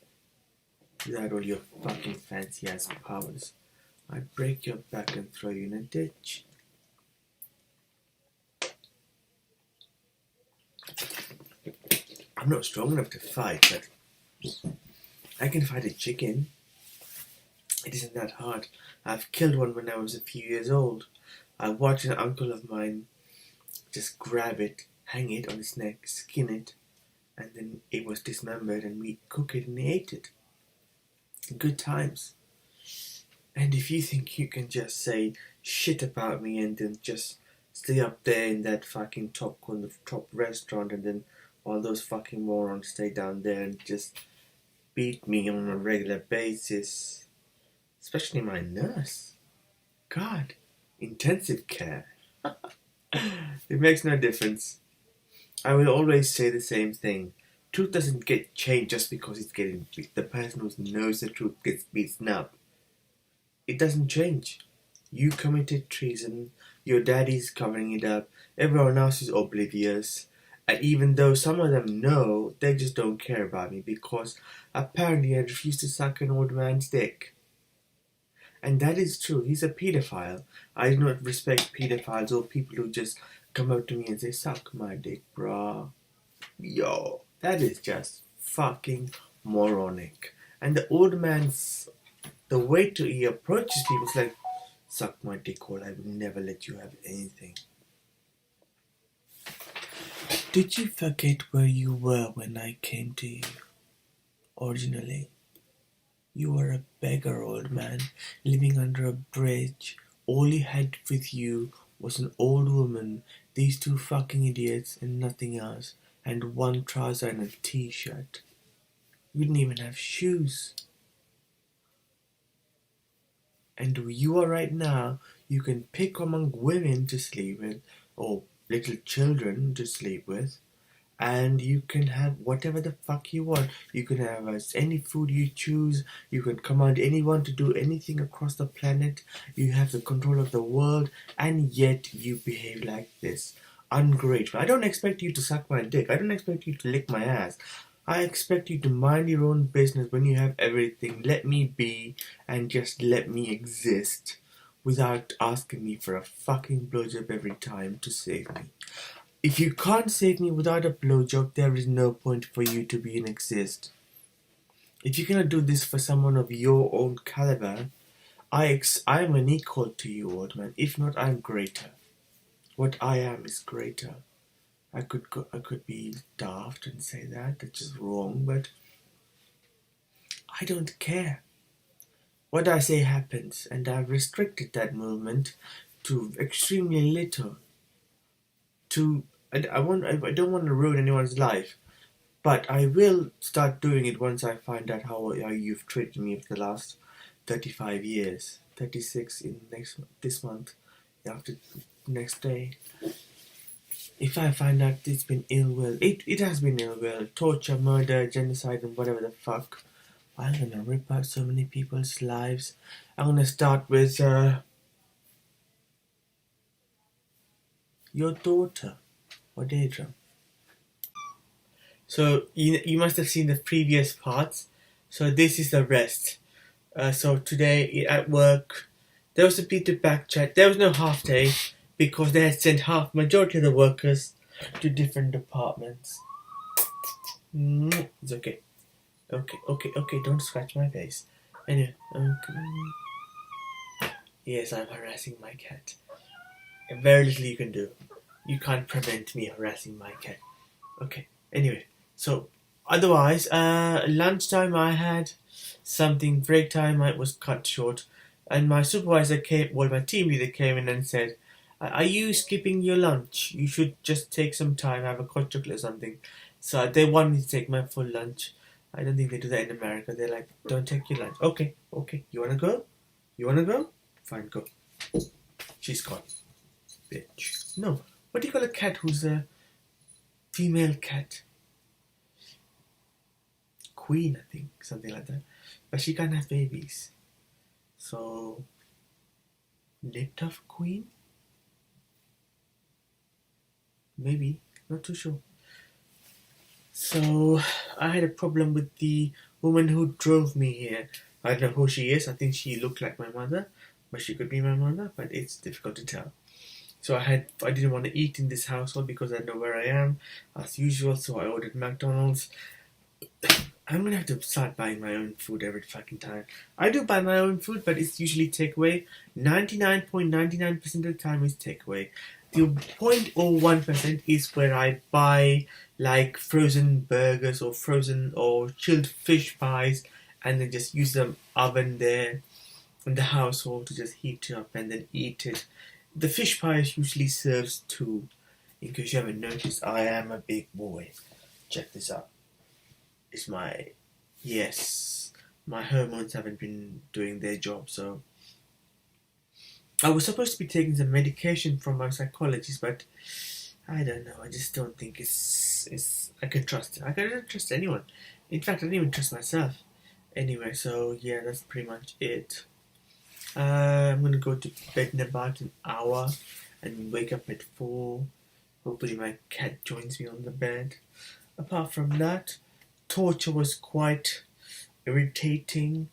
Without all your fucking fancy ass powers, I'd break your back and throw you in a ditch. I'm not strong enough to fight, but I can fight a chicken. It isn't that hard. I've killed one when I was a few years old. I watched an uncle of mine just grab it, hang it on its neck, skin it, and then it was dismembered and we cook it and ate it. Good times. And if you think you can just say shit about me and then just stay up there in that fucking top restaurant, and then all those fucking morons stay down there and just beat me on a regular basis, especially my nurse. God, intensive care. It makes no difference. I will always say the same thing. Truth doesn't get changed just because it's getting beat. The person who knows the truth gets beaten up. It doesn't change. You committed treason. Your daddy's covering it up. Everyone else is oblivious. And even though some of them know, they just don't care about me because apparently I refuse to suck an old man's dick. And that is true. He's a pedophile. I do not respect pedophiles or people who just come up to me and say, suck my dick, brah. Yo, that is just fucking moronic. And the old man's, the way he approaches people is like, suck my dick, or I will never let you have anything. Did you forget where you were when I came to you? Originally? You are a beggar, old man, living under a bridge. All you had with you was an old woman, these two fucking idiots, and nothing else, and one trouser and a t-shirt. You didn't even have shoes. And where you are right now, you can pick among women to sleep with, or little children to sleep with, and you can have whatever the fuck you want. You can have any food you choose. You can command anyone to do anything across the planet. You have the control of the world, and yet you behave like this. Ungrateful. I don't expect you to suck my dick. I don't expect you to lick my ass. I expect you to mind your own business when you have everything. Let me be and just let me exist without asking me for a fucking blowjob every time to save me. If you can't save me without a blowjob, there is no point for you to be and exist. If you cannot do this for someone of your own caliber, I am unequal to you, old man. If not, I'm greater. What I am is greater. I could be daft and say that's just wrong, but I don't care. What I say happens, and I've restricted that movement to extremely little. I don't want to ruin anyone's life, but I will start doing it once I find out how you've treated me for the last 35 years. 36 in this month, after next day. If I find out it's been ill will, it has been ill will, torture, murder, genocide, and whatever the fuck, I'm gonna rip out so many people's lives. I'm gonna start with your daughter, Udayamohan. So you must have seen the previous parts. So this is the rest. So today at work, there was a bit of back chat. There was no half day because they had sent majority of the workers to different departments. It's okay. Okay. Don't scratch my face. Anyway, yes, I'm harassing my cat. Very little you can do. You can't prevent me harassing my cat. Okay. Anyway, so otherwise, lunchtime I had something. Break time I was cut short, and my supervisor my team leader came in and said, "Are you skipping your lunch? You should just take some time, have a hot chocolate or something." So they want me to take my full lunch. I don't think they do that in America. They're like, "Don't take your lunch." Okay. You wanna go? Fine, go. She's gone. Bitch. No. What do you call a cat who's a female cat? Queen, I think. Something like that. But she can't have babies. So, litter queen? Maybe. Not too sure. So, I had a problem with the woman who drove me here. I don't know who she is. I think she looked like my mother. But she could be my mother. But it's difficult to tell. So I didn't want to eat in this household because I know where I am, as usual, so I ordered McDonald's. I'm gonna have to start buying my own food every fucking time. I do buy my own food, but it's usually takeaway. 99.99% of the time is takeaway. The 0.01% is where I buy like frozen burgers or frozen or chilled fish pies and then just use the oven there in the household to just heat it up and then eat it. The fish pie usually serves two. In case you haven't noticed, I am a big boy. Check this out. It's my hormones haven't been doing their job, so I was supposed to be taking some medication from my psychologist, but I don't know. I just don't think it's I can trust it. I can't trust anyone. In fact, I don't even trust myself. Anyway, so yeah, that's pretty much it. I'm gonna go to bed in about an hour and wake up at 4. Hopefully my cat joins me on the bed. Apart from that, torture was quite irritating.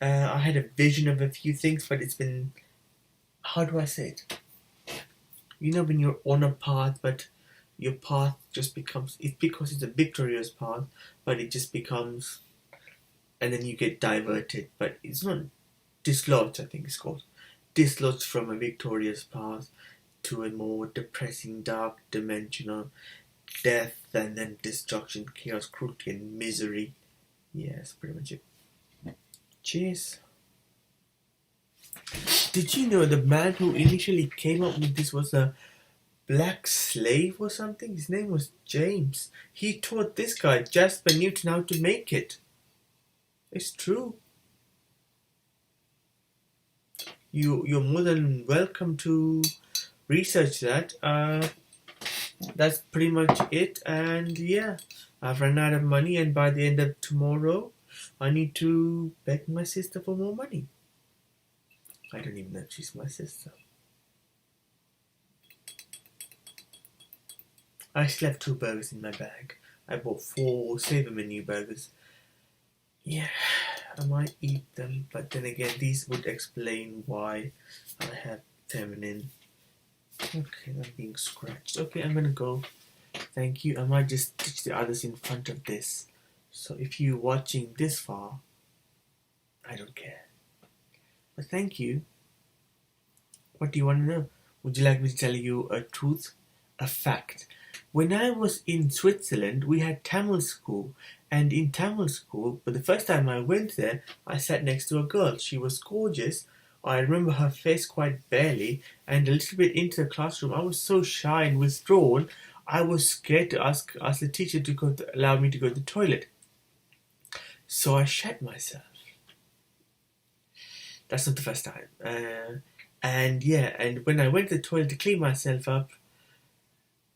I had a vision of a few things, but it's been, how do I say it? You know when you're on a path, but your path just becomes, it's because it's a victorious path, but it just becomes, and then you get diverted, but it's not dislodged, I think it's called. Dislodged from a victorious path to a more depressing, dark, dimensional death, and then destruction, chaos, cruelty, and misery. Yeah, that's pretty much it. Jeez. Did you know the man who initially came up with this was a black slave or something? His name was James. He taught this guy, Jasper Newton, how to make it. It's true. You're more than welcome to research that. That's pretty much it. And yeah, I've run out of money, and by the end of tomorrow, I need to beg my sister for more money. I don't even know if she's my sister. I still have 2 burgers in my bag. I bought 4 Saver Menu burgers. Yeah, I might eat them, but then again, these would explain why I have feminine. Okay, I'm being scratched. Okay, I'm gonna go. Thank you. I might just stitch the others in front of this. So if you're watching this far, I don't care. But thank you. What do you want to know? Would you like me to tell you a truth? A fact. When I was in Switzerland, we had Tamil school. And in Tamil school, for the first time I went there, I sat next to a girl. She was gorgeous. I remember her face quite barely. And a little bit into the classroom, I was so shy and withdrawn, I was scared to ask the teacher to allow me to go to the toilet. So I shat myself. That's not the first time. And when I went to the toilet to clean myself up,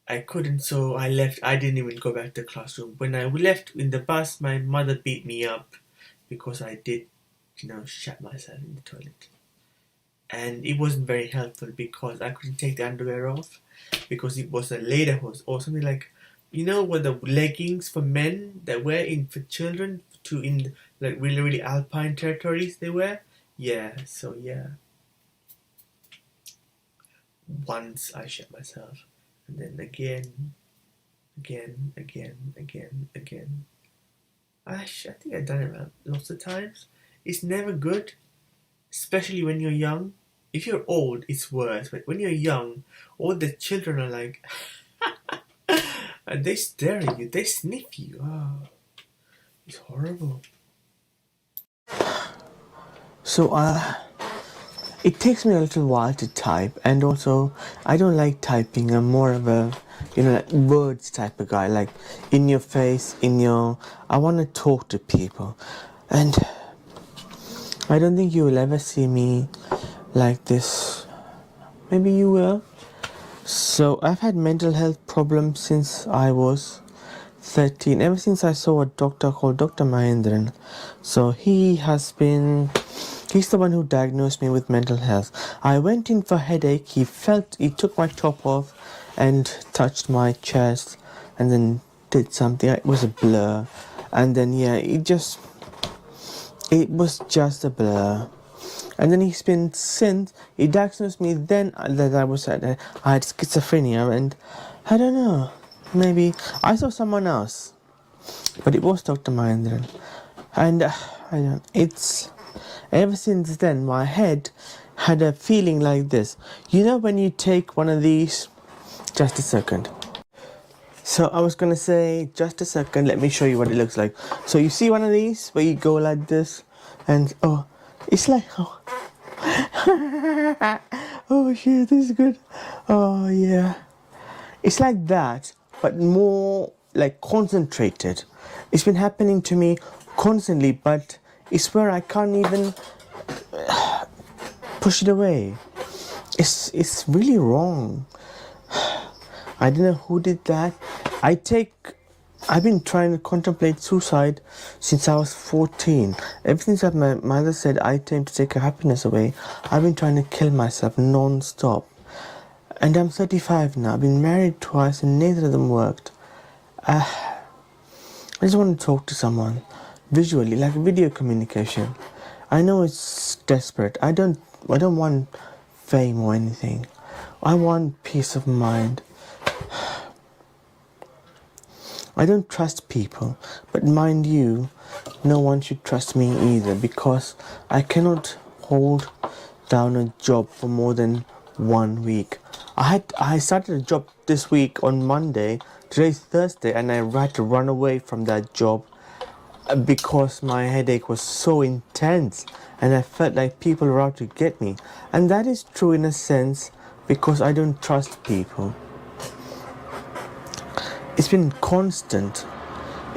I couldn't, so I left. I didn't even go back to the classroom. When I left in the bus, my mother beat me up because I did, shat myself in the toilet. And it wasn't very helpful because I couldn't take the underwear off because it was a lederhosen or something like, what the leggings for men that wear for children in like really, really alpine territories they wear? Yeah, so yeah. Once I shat myself. And then again. I think I've done it lots of times. It's never good, especially when you're young. If you're old, it's worse. But when you're young, all the children are like, and they stare at you, they sniff you. Oh, it's horrible. So, it takes me a little while to type, and also I don't like typing. I'm more of a like words type of guy, like in your face, I want to talk to people, and I don't think you will ever see me like this. Maybe you will. So I've had mental health problems since I was 13, ever since I saw a doctor called Dr. Mahendran. So he's the one who diagnosed me with mental health. I went in for headache. He took my top off and touched my chest and then did something. It was a blur. And then, it was just a blur. And then he diagnosed me then that I had schizophrenia, and I don't know, maybe I saw someone else, but it was Dr. Mahendran. And ever since then, my head had a feeling like this. When you take one of these, just a second. So I was going to say, just a second, let me show you what it looks like. So you see one of these where you go like this, and it's like, oh shit, this is good. Oh yeah. It's like that, but more like concentrated. It's been happening to me constantly, but it's where I can't even push it away. It's really wrong. I don't know who did that. I've been trying to contemplate suicide since I was 14. Ever since my mother said I tend to take her happiness away, I've been trying to kill myself non-stop. And I'm 35 now. I've been married twice and neither of them worked. I just want to talk to someone visually, like video communication. I know it's desperate. I don't want fame or anything. I want peace of mind. I don't trust people, but mind you, no one should trust me either, because I cannot hold down a job for more than 1 week. I started a job this week on Monday. Today's Thursday, and I had to run away from that job. because my headache was so intense and I felt like people were out to get me. And that is true in a sense because I don't trust people. It's been constant.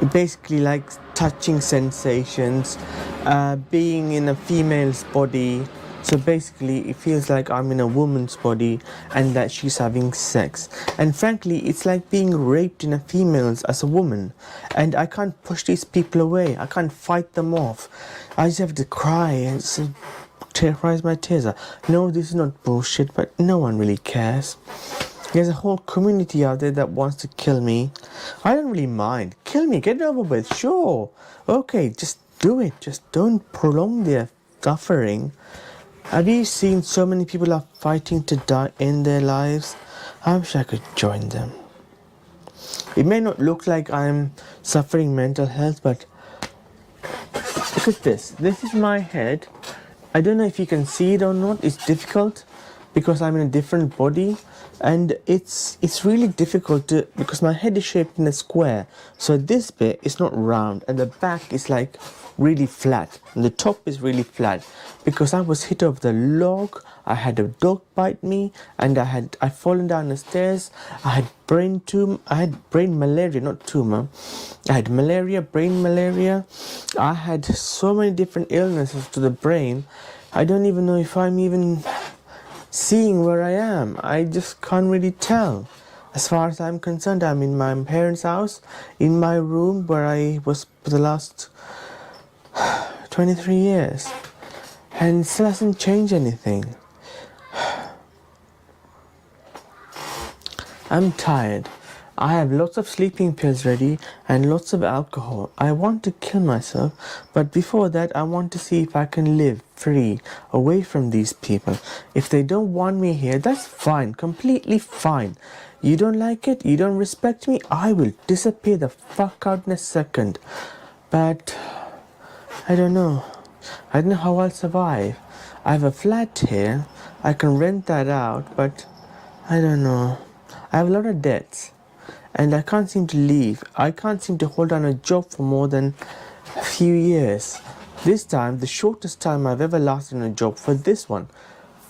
It basically like touching sensations, being in a female's body. So basically it feels like I'm in a woman's body and that she's having sex. And frankly, it's like being raped in a female's as a woman. And I can't push these people away. I can't fight them off. I just have to cry and just cry my tears out. No, this is not bullshit, but no one really cares. There's a whole community out there that wants to kill me. I don't really mind. Kill me, get it over with, sure. Okay, just do it. Just don't prolong their suffering. Have you seen so many people are fighting to die in their lives? I wish I could join them. It may not look like I'm suffering mental health, but look at this. This is my head. I don't know if you can see it or not. It's difficult because I'm in a different body. And it's really difficult to, because my head is shaped in a square. So this bit is not round and the back is like really flat. And the top is really flat because I was hit over the log. I had a dog bite me and I'd fallen down the stairs. I had brain malaria, not tumor. I had malaria, brain malaria. I had so many different illnesses to the brain. I don't even know if I'm even seeing where I am. I just can't really tell. As far as I'm concerned, I'm in my parents' house, in my room where I was for the last 23 years. And it still hasn't changed anything. I'm tired. I have lots of sleeping pills ready and lots of alcohol. I want to kill myself, but before that I want to see if I can live free, away from these people. If they don't want me here, that's fine, completely fine. You don't like it, you don't respect me, I will disappear the fuck out in a second. But I don't know. I don't know how I'll survive. I have a flat here, I can rent that out, but I don't know. I have a lot of debts. And I can't seem to leave. I can't seem to hold on a job for more than a few years. This time, the shortest time I've ever lasted in a job for this one.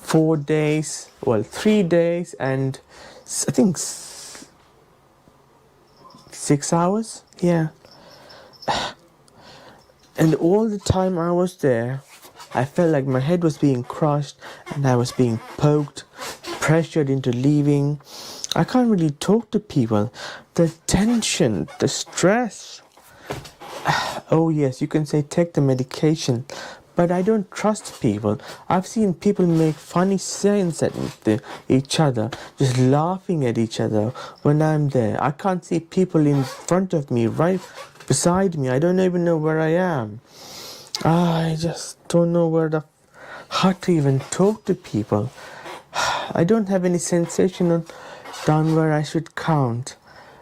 4 days, 3 days and I think 6 hours? Yeah. And all the time I was there, I felt like my head was being crushed and I was being poked, pressured into leaving. I can't really talk to people. The tension, the stress. Oh yes, you can say take the medication, but I don't trust people. I've seen people make funny signs at each other, just laughing at each other when I'm there. I can't see people in front of me, right beside me. I don't even know where I am. I just don't know how to even talk to people. I don't have any sensation down where I should count.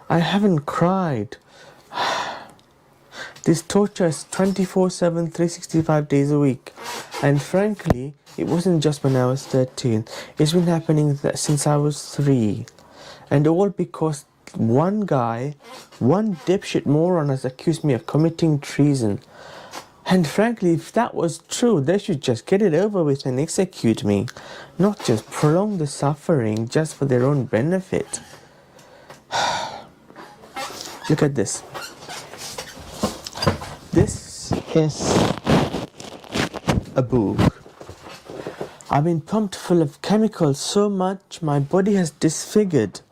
I haven't cried. This torture is 24/7, 365 days a week. And frankly, it wasn't just when I was 13. It's been happening since I was 3. And all because one guy, one dipshit moron has accused me of committing treason. And frankly, if that was true, they should just get it over with and execute me. Not just prolong the suffering just for their own benefit. Look at this. This is a boob. I've been pumped full of chemicals so much my body has disfigured.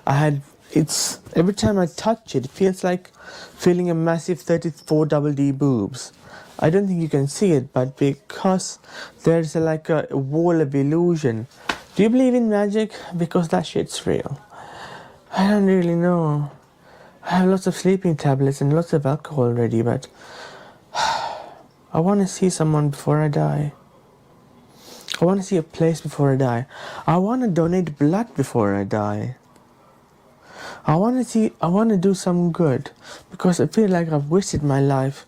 Every time I touch it, it feels like feeling a massive 34 double D boobs. I don't think you can see it, but because there's like a wall of illusion. Do you believe in magic? Because that shit's real. I don't really know. I have lots of sleeping tablets and lots of alcohol already, but I want to see someone before I die. I want to see a place before I die. I want to donate blood before I die. I want to do some good because I feel like I've wasted my life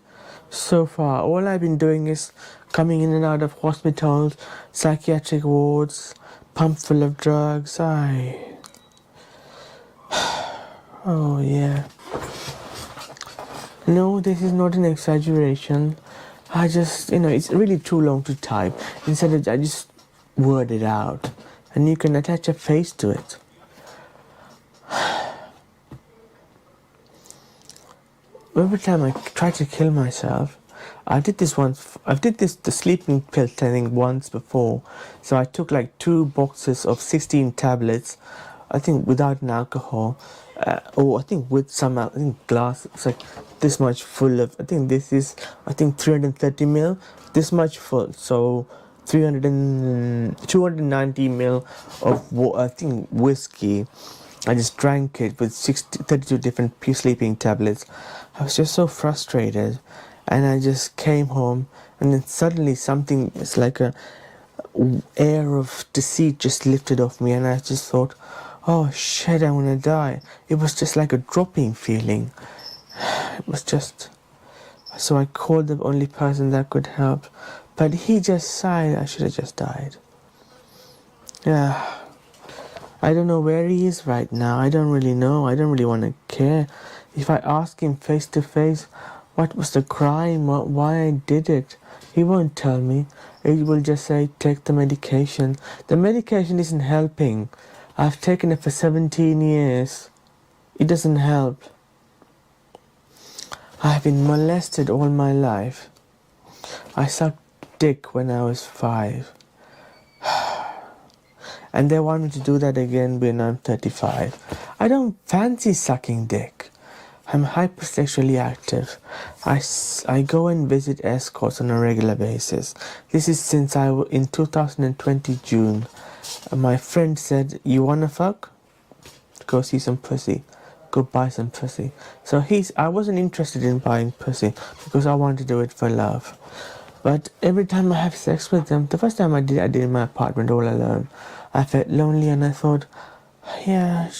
so far. All I've been doing is coming in and out of hospitals, psychiatric wards, pumped full of drugs. Oh yeah. No, this is not an exaggeration. I just, it's really too long to type. Instead, I just word it out. And you can attach a face to it. Every time I try to kill myself, I did this once. I've did the sleeping pill thing once before. So I took like 2 boxes of 16 tablets, I think without an alcohol, or I think with some, I think glass. It's like this much full of. I think this is, 330 ml. This much full. So 290 ml of, I think, whiskey. I just drank it with 32 different sleeping tablets. I was just so frustrated, and I just came home, and then suddenly something, it's like a air of deceit just lifted off me, and I just thought, oh shit, I'm gonna die. It was just like a dropping feeling. It was just... So I called the only person that could help, but he just sighed. I should have just died. Yeah. I don't know where he is right now. I don't really know. I don't really want to care. If I ask him face to face, what was the crime, why I did it, he won't tell me. He will just say, take the medication. The medication isn't helping. I've taken it for 17 years. It doesn't help. I've been molested all my life. I sucked dick when I was 5. And they want me to do that again when I'm 35. I don't fancy sucking dick. I'm hypersexually active. I go and visit escorts on a regular basis. This is since in 2020 June. My friend said, you wanna fuck? Go see some pussy. Go buy some pussy. So I wasn't interested in buying pussy because I wanted to do it for love. But every time I have sex with them, the first time I did in my apartment all alone. I felt lonely, and I thought, yeah,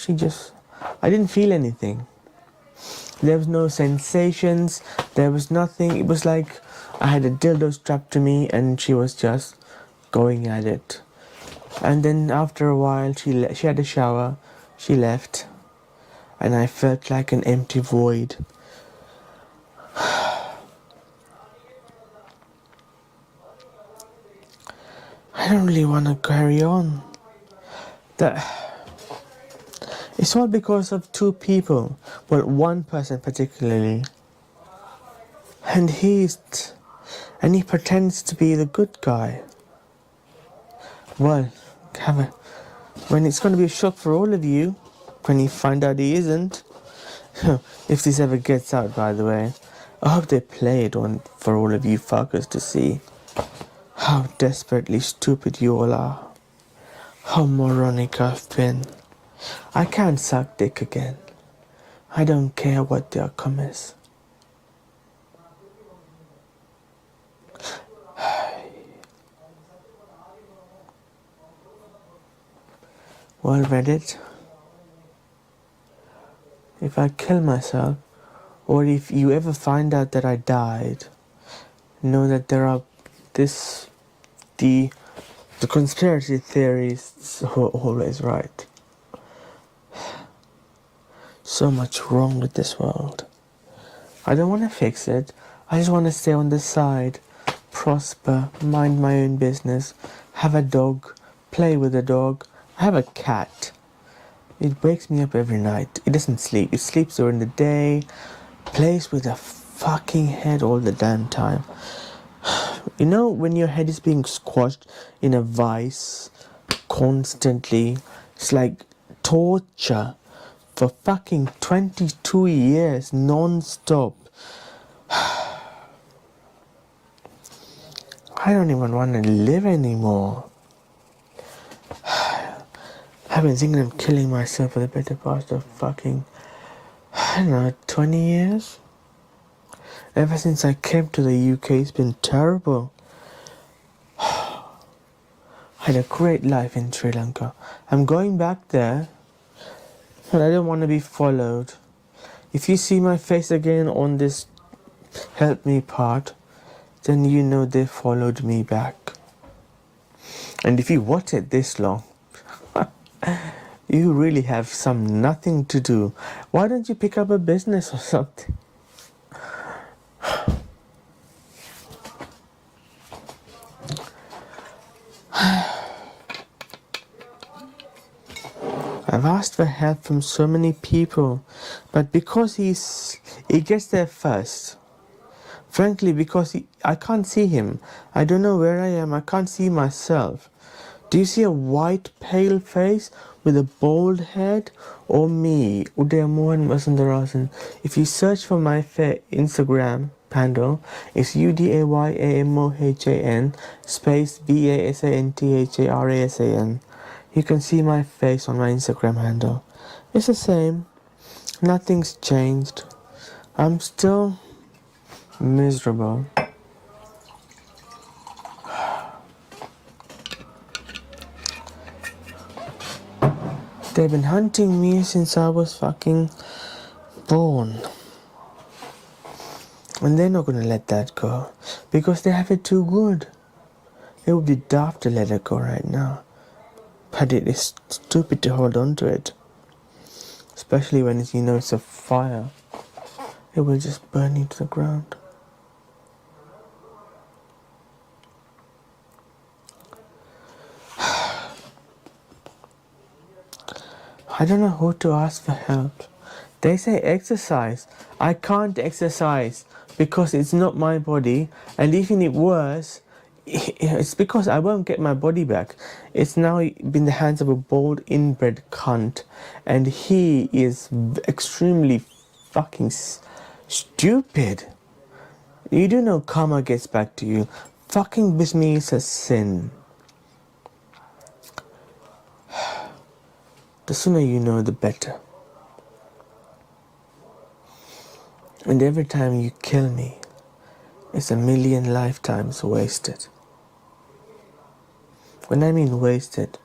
I didn't feel anything. There was no sensations, there was nothing. It was like I had a dildo strapped to me and she was just going at it. And then after a while, she had a shower, she left, and I felt like an empty void. I don't really want to carry on. It's all because of 2 people. Well, one person particularly. And he pretends to be the good guy. Well, when it's going to be a shock for all of you, when you find out he isn't. If this ever gets out, by the way. I hope they play it for all of you fuckers to see. How desperately stupid you all are. How moronic I've been. I can't suck dick again. I don't care what the outcome is. Well, Reddit, if I kill myself, or if you ever find out that I died, know that there are the conspiracy theories are always right. So much wrong with this world. I don't want to fix it. I just want to stay on the side, prosper, mind my own business, have a dog, play with a dog. I have a cat. It wakes me up every night. It doesn't sleep. It sleeps during the day, plays with a fucking head all the damn time. You know when your head is being squashed in a vice constantly, it's like torture for fucking 22 years non-stop. I don't even want to live anymore. I've been thinking of killing myself for the better part of fucking, 20 years? Ever since I came to the UK, it's been terrible. I had a great life in Sri Lanka. I'm going back there, but I don't want to be followed. If you see my face again on this help me part, then you know they followed me back. And if you watch it this long, you really have nothing to do. Why don't you pick up a business or something? I've asked for help from so many people, but because he gets there first. Frankly, because I can't see him. I don't know where I am. I can't see myself. Do you see a white, pale face with a bald head? Or me, Udayamohan Vasantharasan? If you search for my Instagram handle, it's UDAYAMOHAN space VASANTHARASAN. You can see my face on my Instagram handle. It's the same. Nothing's changed. I'm still miserable. They've been hunting me since I was fucking born. And they're not gonna let that go. Because they have it too good. It would be daft to let it go right now. But it is stupid to hold on to it. Especially when it's, it's a fire. It will just burn you to the ground. I don't know who to ask for help. They say exercise. I can't exercise because it's not my body. And even if it was, it's because I won't get my body back. It's now in the hands of a bold, inbred cunt. And he is extremely fucking stupid. You do know karma gets back to you. Fucking with me is a sin. The sooner you know, the better. And every time you kill me, it's 1,000,000 lifetimes wasted. When I mean wasted,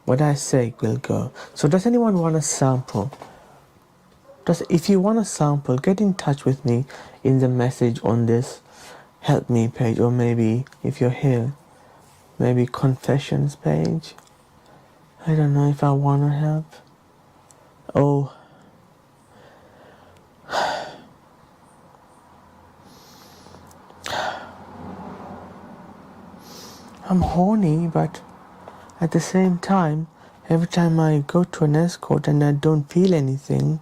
what I say will go. So does anyone want a sample? If you want a sample, get in touch with me in the message on this help me page, or maybe, if you're here, maybe confessions page. I don't know if I want to help. Oh. I'm horny, but at the same time, every time I go to an escort and I don't feel anything,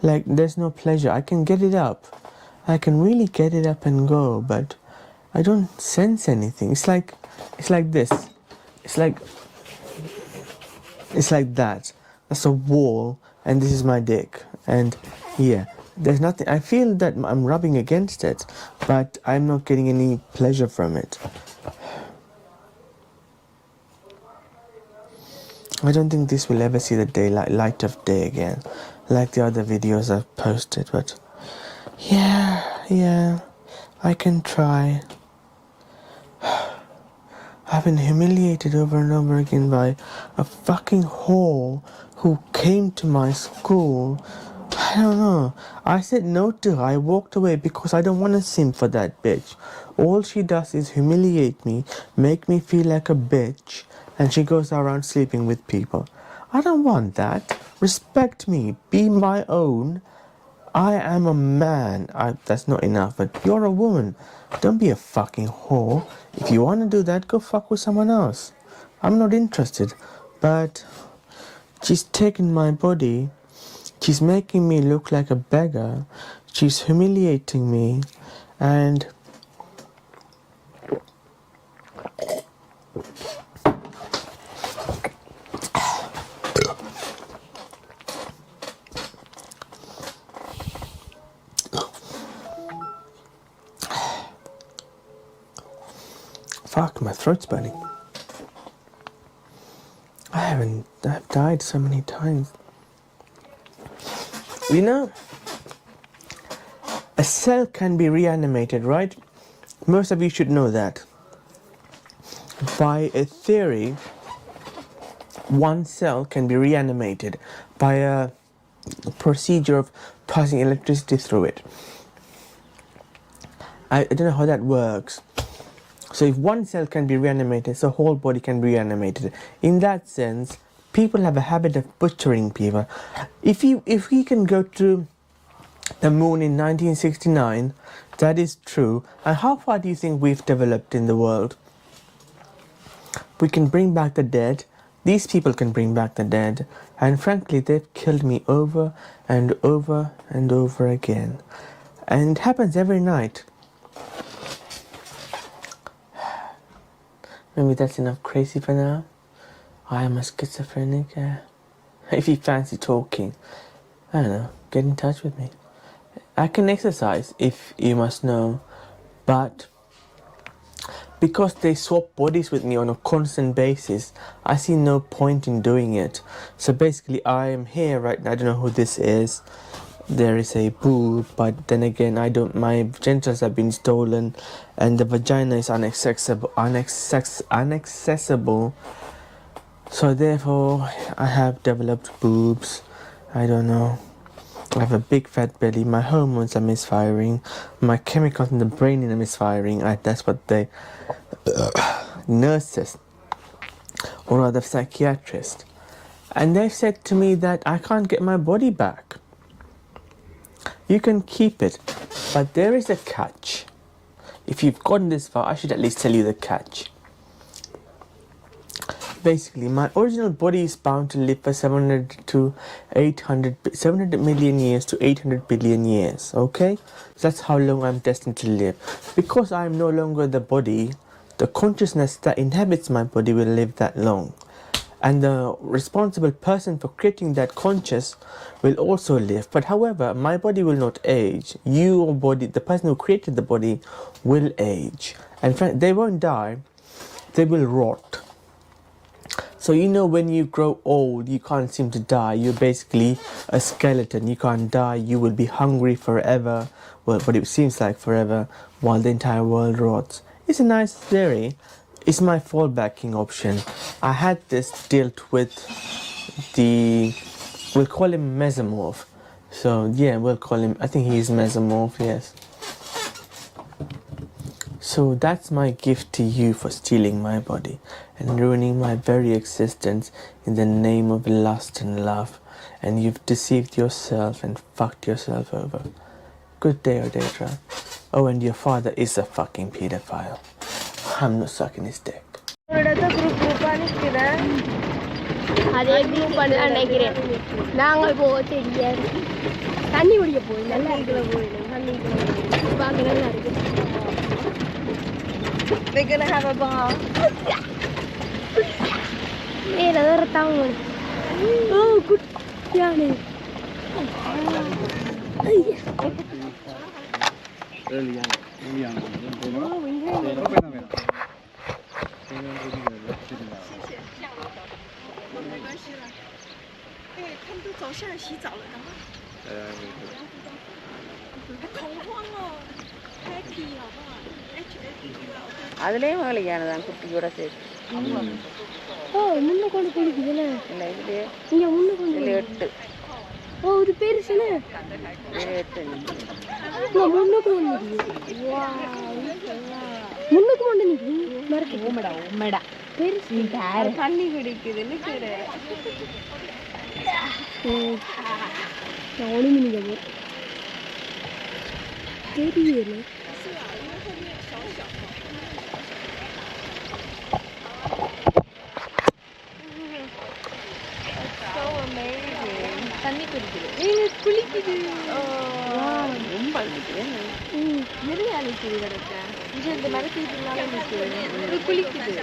like there's no pleasure, I can get it up. I can really get it up and go, but I don't sense anything. It's like this. It's like that. That's a wall, and this is my dick. And yeah, there's nothing. I feel that I'm rubbing against it, but I'm not getting any pleasure from it. I don't think this will ever see the light of day again, like the other videos I've posted, but yeah, I can try. I've been humiliated over and over again by a fucking whore who came to my school. I don't know. I said no to her. I walked away because I don't want to simp for that bitch. All she does is humiliate me, make me feel like a bitch, and she goes around sleeping with people. I don't want that. Respect me. Be my own. I am a man. That's not enough, but you're a woman. Don't be a fucking whore. If you want to do that, go fuck with someone else. I'm not interested. But she's taken my body. She's making me look like a beggar. She's humiliating me. And fuck, my throat's burning. I've died so many times. You know, a cell can be reanimated, right? Most of you should know that. By a theory, one cell can be reanimated by a procedure of passing electricity through it. I don't know how that works. So if one cell can be reanimated, the whole body can be reanimated. In that sense, people have a habit of butchering people. If we can go to the moon in 1969, that is true. And how far do you think we've developed in the world? We can bring back the dead. These people can bring back the dead. And frankly, they've killed me over and over and over again. And it happens every night. Maybe that's enough crazy for now. I am a schizophrenic. If you fancy talking, I don't know, get in touch with me. I can exercise, if you must know, but because they swap bodies with me on a constant basis, I see no point in doing it. So basically, I am here right now. I don't know who this is. There is a boob, but then again, my genitals have been stolen, and the vagina is inaccessible. So therefore, I have developed boobs. I don't know. I have a big fat belly. My hormones are misfiring. My chemicals in the brain are misfiring. That's what the nurses, or rather psychiatrists, and they've said to me that I can't get my body back. You can keep it, but there is a catch. If you've gotten this far, I should at least tell you the catch. Basically, my original body is bound to live for 700 million years to 800 billion years, okay? So that's how long I'm destined to live. Because I'm no longer the body, the consciousness that inhabits my body will live that long. And the responsible person for creating that conscious will also live. But however, my body will not age. Your body, the person who created the body, will age. And they won't die, they will rot. So you know, when you grow old, you can't seem to die. You're basically a skeleton. You can't die. You will be hungry forever. Well, what it seems like forever, while the entire world rots. It's a nice theory. It's my fallbacking option. I had this dealt with we'll call him mesomorph. So yeah, we'll call him, I think he's mesomorph, yes. So that's my gift to you for stealing my body and ruining my very existence in the name of lust and love. And you've deceived yourself and fucked yourself over. Good day, Odedra. Oh, and your father is a fucking pedophile. I'm not sucking his dick. அதே group பண்ணலாம் நினைக்கிறேன். நாங்கள் போக தெரியாது. தண்ணி குடிக்க போய் நல்லா இருக்குல்ல போயிடும். தண்ணி பார்க்க நல்லா இருக்கு. We're gonna have a bar. ஏய் அதோட தாங்க. ஓ குட் யானே. ஐயா. எலியான். ஓ இங்க. 没关系了，因为他们都走下来洗澡了，然后还恐慌哦 ，happy 好不好 ？happy அதுலேயும் வேலையானதான் குட்டியோட சேர்த்து. ஓ முன்ன கொண்டு குடிக்குதுல? இல்லை இதுலேயே. இங்கே முன்ன கொண்டு. இதில் 8. ஓ இது பெருசுல? இது 8. ஓ முன்னுக்கு கொண்டு. வா முன்னுக்கு கொண்டு நிற்குது. மறக்க ஓமடா ஓமடா. பெருசு தண்ணி குடிக்குதுன்னு பேரு. ஒளிமினிக்க தெரியல. தண்ணி குடிக்குது. குளிக்குது. ரொம்ப அழுக்குது. நிறைய அழுக்குது கிடக்க. இது இந்த மரத்துக்குனால நிற்குது. குளிக்குது.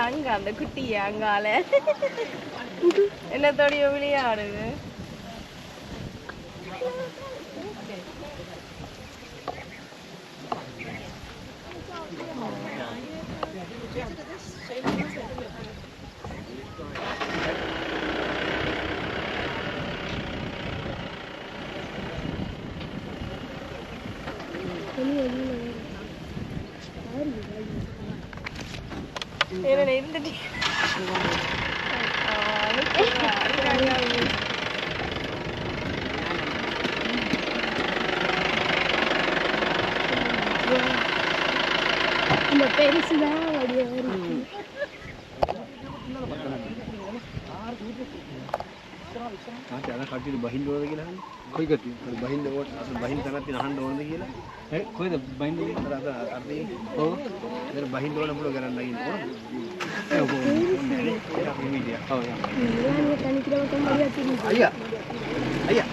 அங்க அந்த குட்டிய அங்கால என்னத்தோடைய விளையாடுது. என்ன இருந்துட்டு இந்த பெருசுதான் வடியா இருக்கு. ada kaki di bahin dua lagi lah. Koi kaki, bahin dua, bahin sangat di nahan dua lagi lah. Koi dah bahin dua, ada arti. Oh, dari bahin dua nampu garan lagi. Oh, ini dia. Oh ya. Ini tani kira macam dia sini. Ayah, ayah.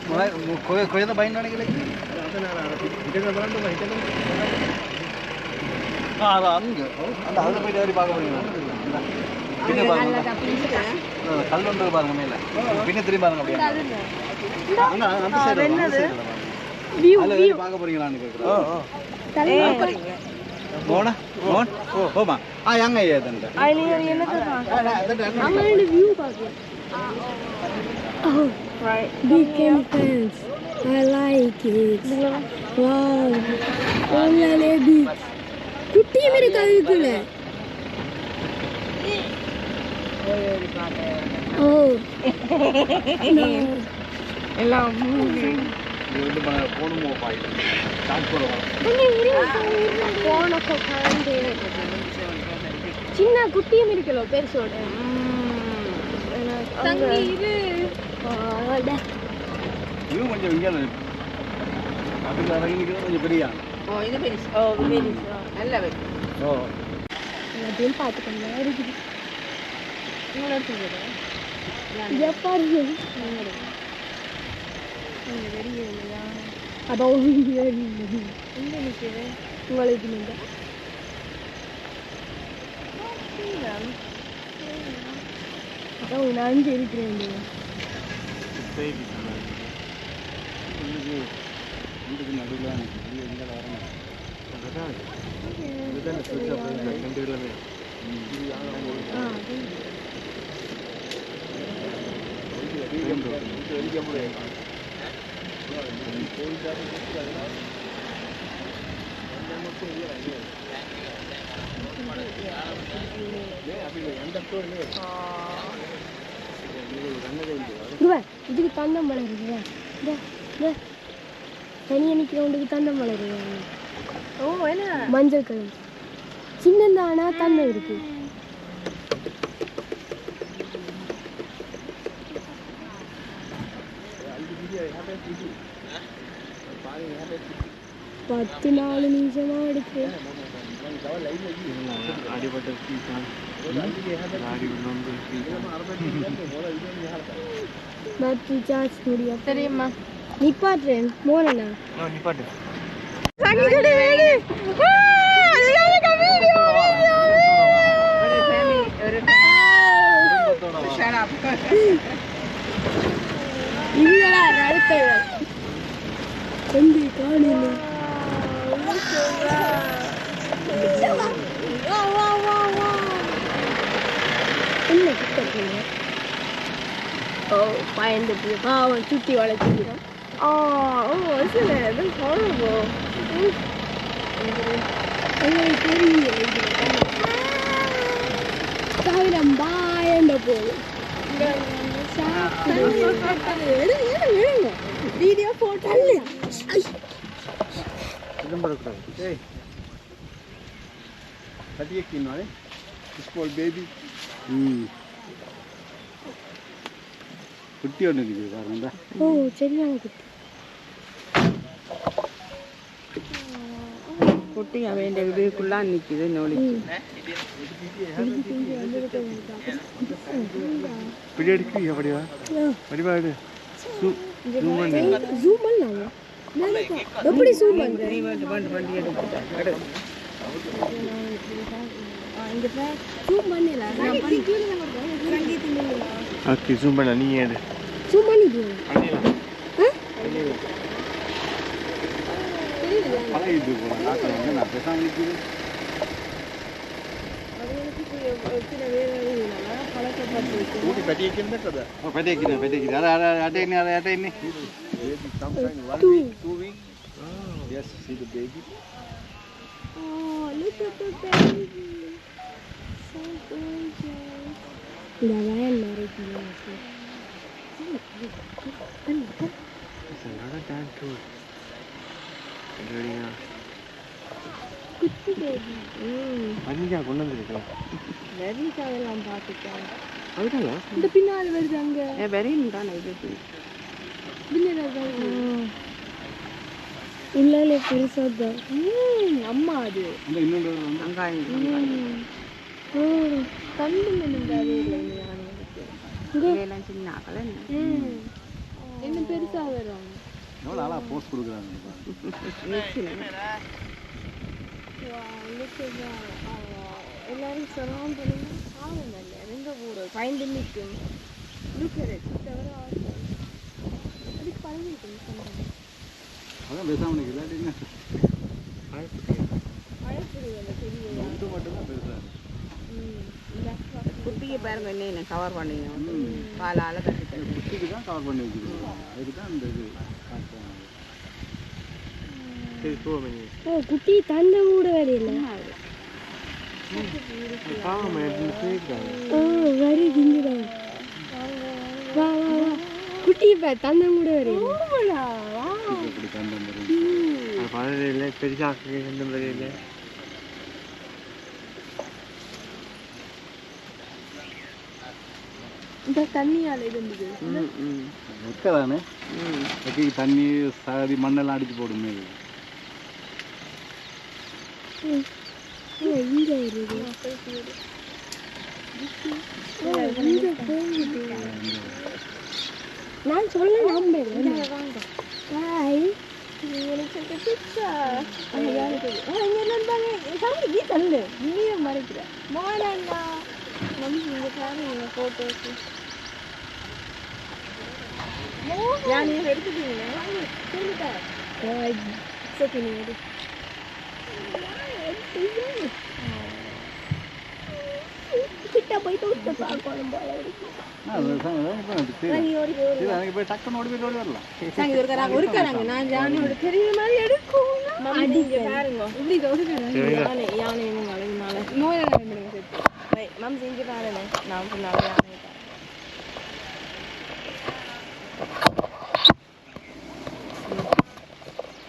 Mulai, koi dah bahin dua lagi. Ada nara, kita kan bahan dua, kita kan. Ah, enggak. Anda harus pergi dari bagus ni. Pindah bagus. Kalau anda bagus ni lah. Pindah dari bagus ni. Anda, anda saya. View. Kalau bagus pergi lah ni. Oh. Tali. Mohan, Mohan. Oh, ma. Ah, yang ni ya tanda. Ini என்ன சொல்றாங்க? அங்க இருந்து view பாக்கலாம். Oh, right. Became fans. I like it. Wow. Only lady. குட்டி இருக்கா இதுல? ஓ. எல்லாம் movie. இது பண்ண போணுமோ பாய். ஸ்டார்ட் பண்ணுவோம். போன போகாண்டே. சின்ன குட்டியும் இருக்கல பெருசோட. தங்கி இது. ஆடா. இது கொஞ்சம் இங்க அதுல இறங்கி நிக்கிறது கொஞ்சம் பெரிய. ஓ இது பெருசு. ஓ பெருசு. நல்ல பெருசு. ஓ. அதையும் பார்த்துக்கோங்க இருக்குது. இவ்வளோ இருக்குது. எப்பாரு வெறிய இல்லையா? அதான் இங்கே நிற்குது உங்களுக்கு நீங்கள் அதான் நான் அங்கே இருக்கிறேன் இதுக்கு தந்தம் மலருது தனியாக நிற்கிறவங்களுக்கு தந்தம் மலருது ஓ என்ன மஞ்சள் கலர் சின்னதானா தந்தம் இருக்கு பத்து 4 நிமிஷமா எடுக்கு பேட்டரி சார்ஜ் முடியும் தெரியுமா நிப்பாட்டுறேன் மோனண்ணா நிப்பாட்டு இதுகளா அடுத்த கொண்டு காணில என்ன கிட்ட ஓ பயந்துட்டு அவன் சுற்றி வளர்த்துக்கிறான் ஓ சில இது horrible உங்களுக்கு தெரியல சாயிரம் பாயண்ட போகும் video photo Hey, tadi yang kini ni, small baby. Kutti orang ni juga orang dah. Oh, சரியான குட்டி குட்டி அவன் இதுக்குள்ளா நிக்குது நோலிக்கு Period kiri apa dia? Apa dia ada? Zoom mana? Zoom பண்ணலாமா எப்படி ஜூம் பண்றேன் வண்டி எடுத்துட்டா எடு இங்க பாரு ஜூம் பண்ணல நான் Okay, zoom பண்ண நீ எடு ஜூம் பண்ணிடு Apa itu? Aku orang nak pesan lagi. Ini peti kini tak ada. Oh peti kini. Ada ini. Two weeks. Yes, see the baby. Oh, look இந்த வயல் நிறைய குட்டி பேபி கொண்டு வந்துருக்கேன் வெறிக்காவெல்லாம் பார்த்துட்டேன். அதுதாங்க இந்த பின்னால் வருது அங்க வெறியும் தானே இது உள்ளே பெருசாதான் அம்மா அது இன்னொன்று வெங்காயம் கண்டு நின்றாவே இல்லை எல்லாம் சின்ன ஆக்கல என்ன பெருசா வரும் எவ்வளோ ஆளாக போஸ்ட் கொடுக்குறாங்க எல்லாரும் சொல்லாம பண்ணுங்க ஆகும் நல்ல எங்க கூட பயந்து நிற்கும் அதுக்கு பழகிட்டு அதான் பேசாமல் நிற்கல அப்படின்னு மழைப்புரிகள் பெரிய மட்டும்தான் பெருசாக குட்டிக்கு பாருங்க என்ன கவர் பண்ணிங்க பாலால் கட்டி குட்டிக்கு தான் கவர் பண்ணி வச்சுருக்கோம் அதுக்கு தான் இந்த இது சரி போவேன் குட்டி தந்த கூட வரையில வரி திங்குதான் வா வா வா குட்டி இப்ப தந்த கூட வரையில பழனில பெருசாக எந்த முறையில் இந்த தண்ணியால் இருந்தது தானே தண்ணி சகதி மண்ணெல்லாம் அடிச்சு போடுமே இங்க வருது நான் சொல்ல நம்புறேன் வாங்க ஹாய் மறைக்கிற மோனா போட்டோ கிட்ட போய் தூக்க பார்க்கணும் போல இருக்கு டக்குன்னு ஓடி போய் ஓடி வரலாம் ஒருக்காங்க நான் யானையோட பெரிய மாதிரி எடுக்கும் பாருங்க இப்படி யானை யானையும் மலை நோய் மேம் செஞ்சு பாருங்க நான் சொன்னாங்க யானை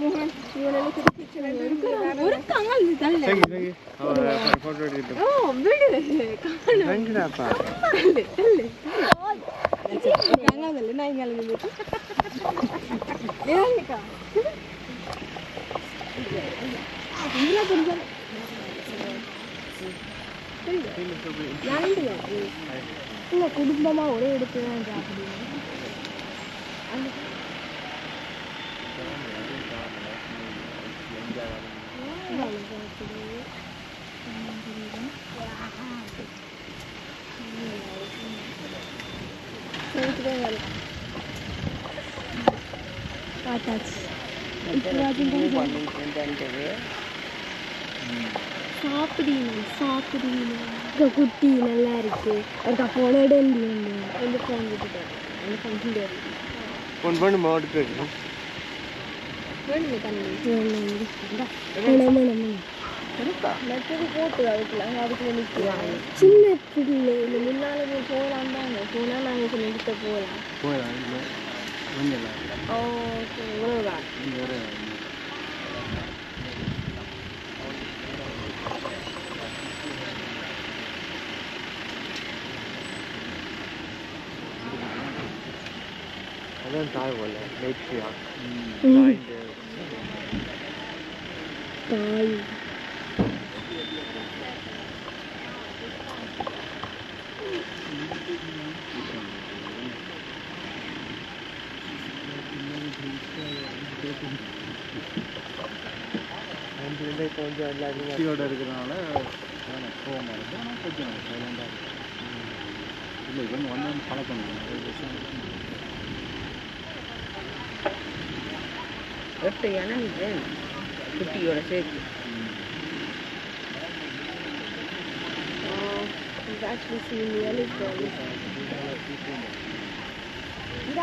மோகன் குடும்பமா ஒரே இடத்துல சாப்பிடுங்க குட்டி நல்லா இருக்கு எனக்கு போன ஃபோன் விட்டுட்டேன் ஃபோன் பண்ணு மாவட்டு சின்ன பிள்ளை முன்னால போகலாம் தாங்க போனா நாங்க நிறுத்த போகலாம் ஓகே இவ்வளவுதான் அதான் தாய் போல லேட்ஸியா தாய் கொஞ்சம் எல்லாருமே இருக்கிறதுனால கோவமாக இருக்குது ஆனால் கொஞ்சம் சைலண்டாக இருக்குது இல்லை இவங்க வந்து பழக்கம் வெட்டையான குட்டியோட சேர்த்து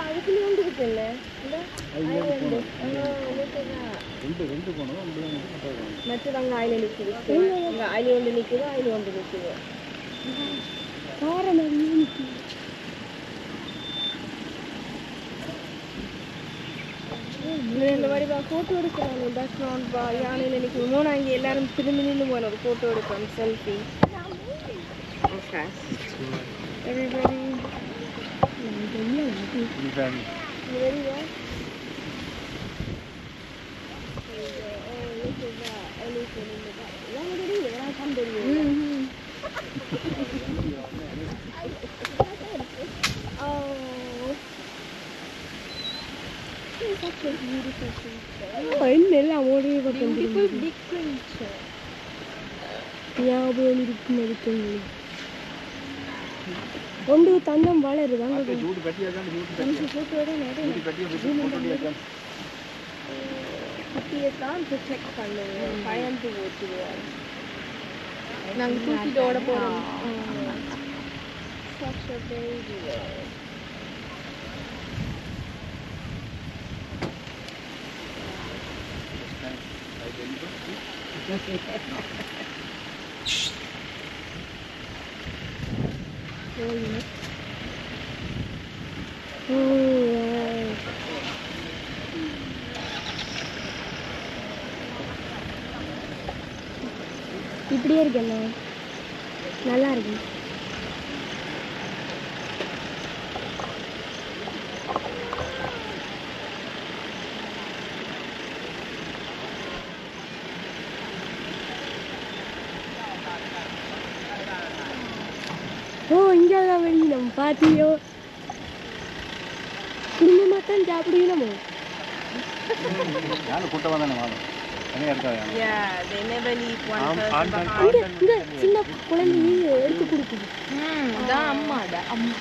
அதுக்குள்ளே வந்துருக்குல்ல ரெண்டு போனோம் மற்ற அங்கே ஆயில் இருக்குது இங்கே அயல் ஒன்று நிற்குது அயல் ஒன்று நிற்குது காரணம் நிற்குது இந்த மாதிரி ஃபோட்டோ எடுக்கிறாங்க பேக்ரவுண்ட் யானையில் நிற்கும் போது அங்கே எல்லாரும் திரும்பி நின்று போன ஒரு ஃபோட்டோ எடுக்கிறோம் selfie okay everybody very well என்னெல்லாம் ஓடி ஞாபகம் இருக்கும் இருக்குங்க ஒன்று தந்தம் வளருதாங்க குட்டியத்தான் ப்ரொடெக்ட் பண்ணுவோம் பயந்து ஓட்டுவோம் நாங்கள் தூக்கிட்டு ஓட போகிறோம் இப்படியே இருக்கேண்ணா நல்லா இருக்கு ஓ இங்கே தான் வெளியினோம் பாத்தியோ குடும்பமாக தான் சாப்பிடுவீனமோ கூட்டமாக தானே வாழும் சின்ன குழந்தைய எடுத்து கொடுக்குது அம்மா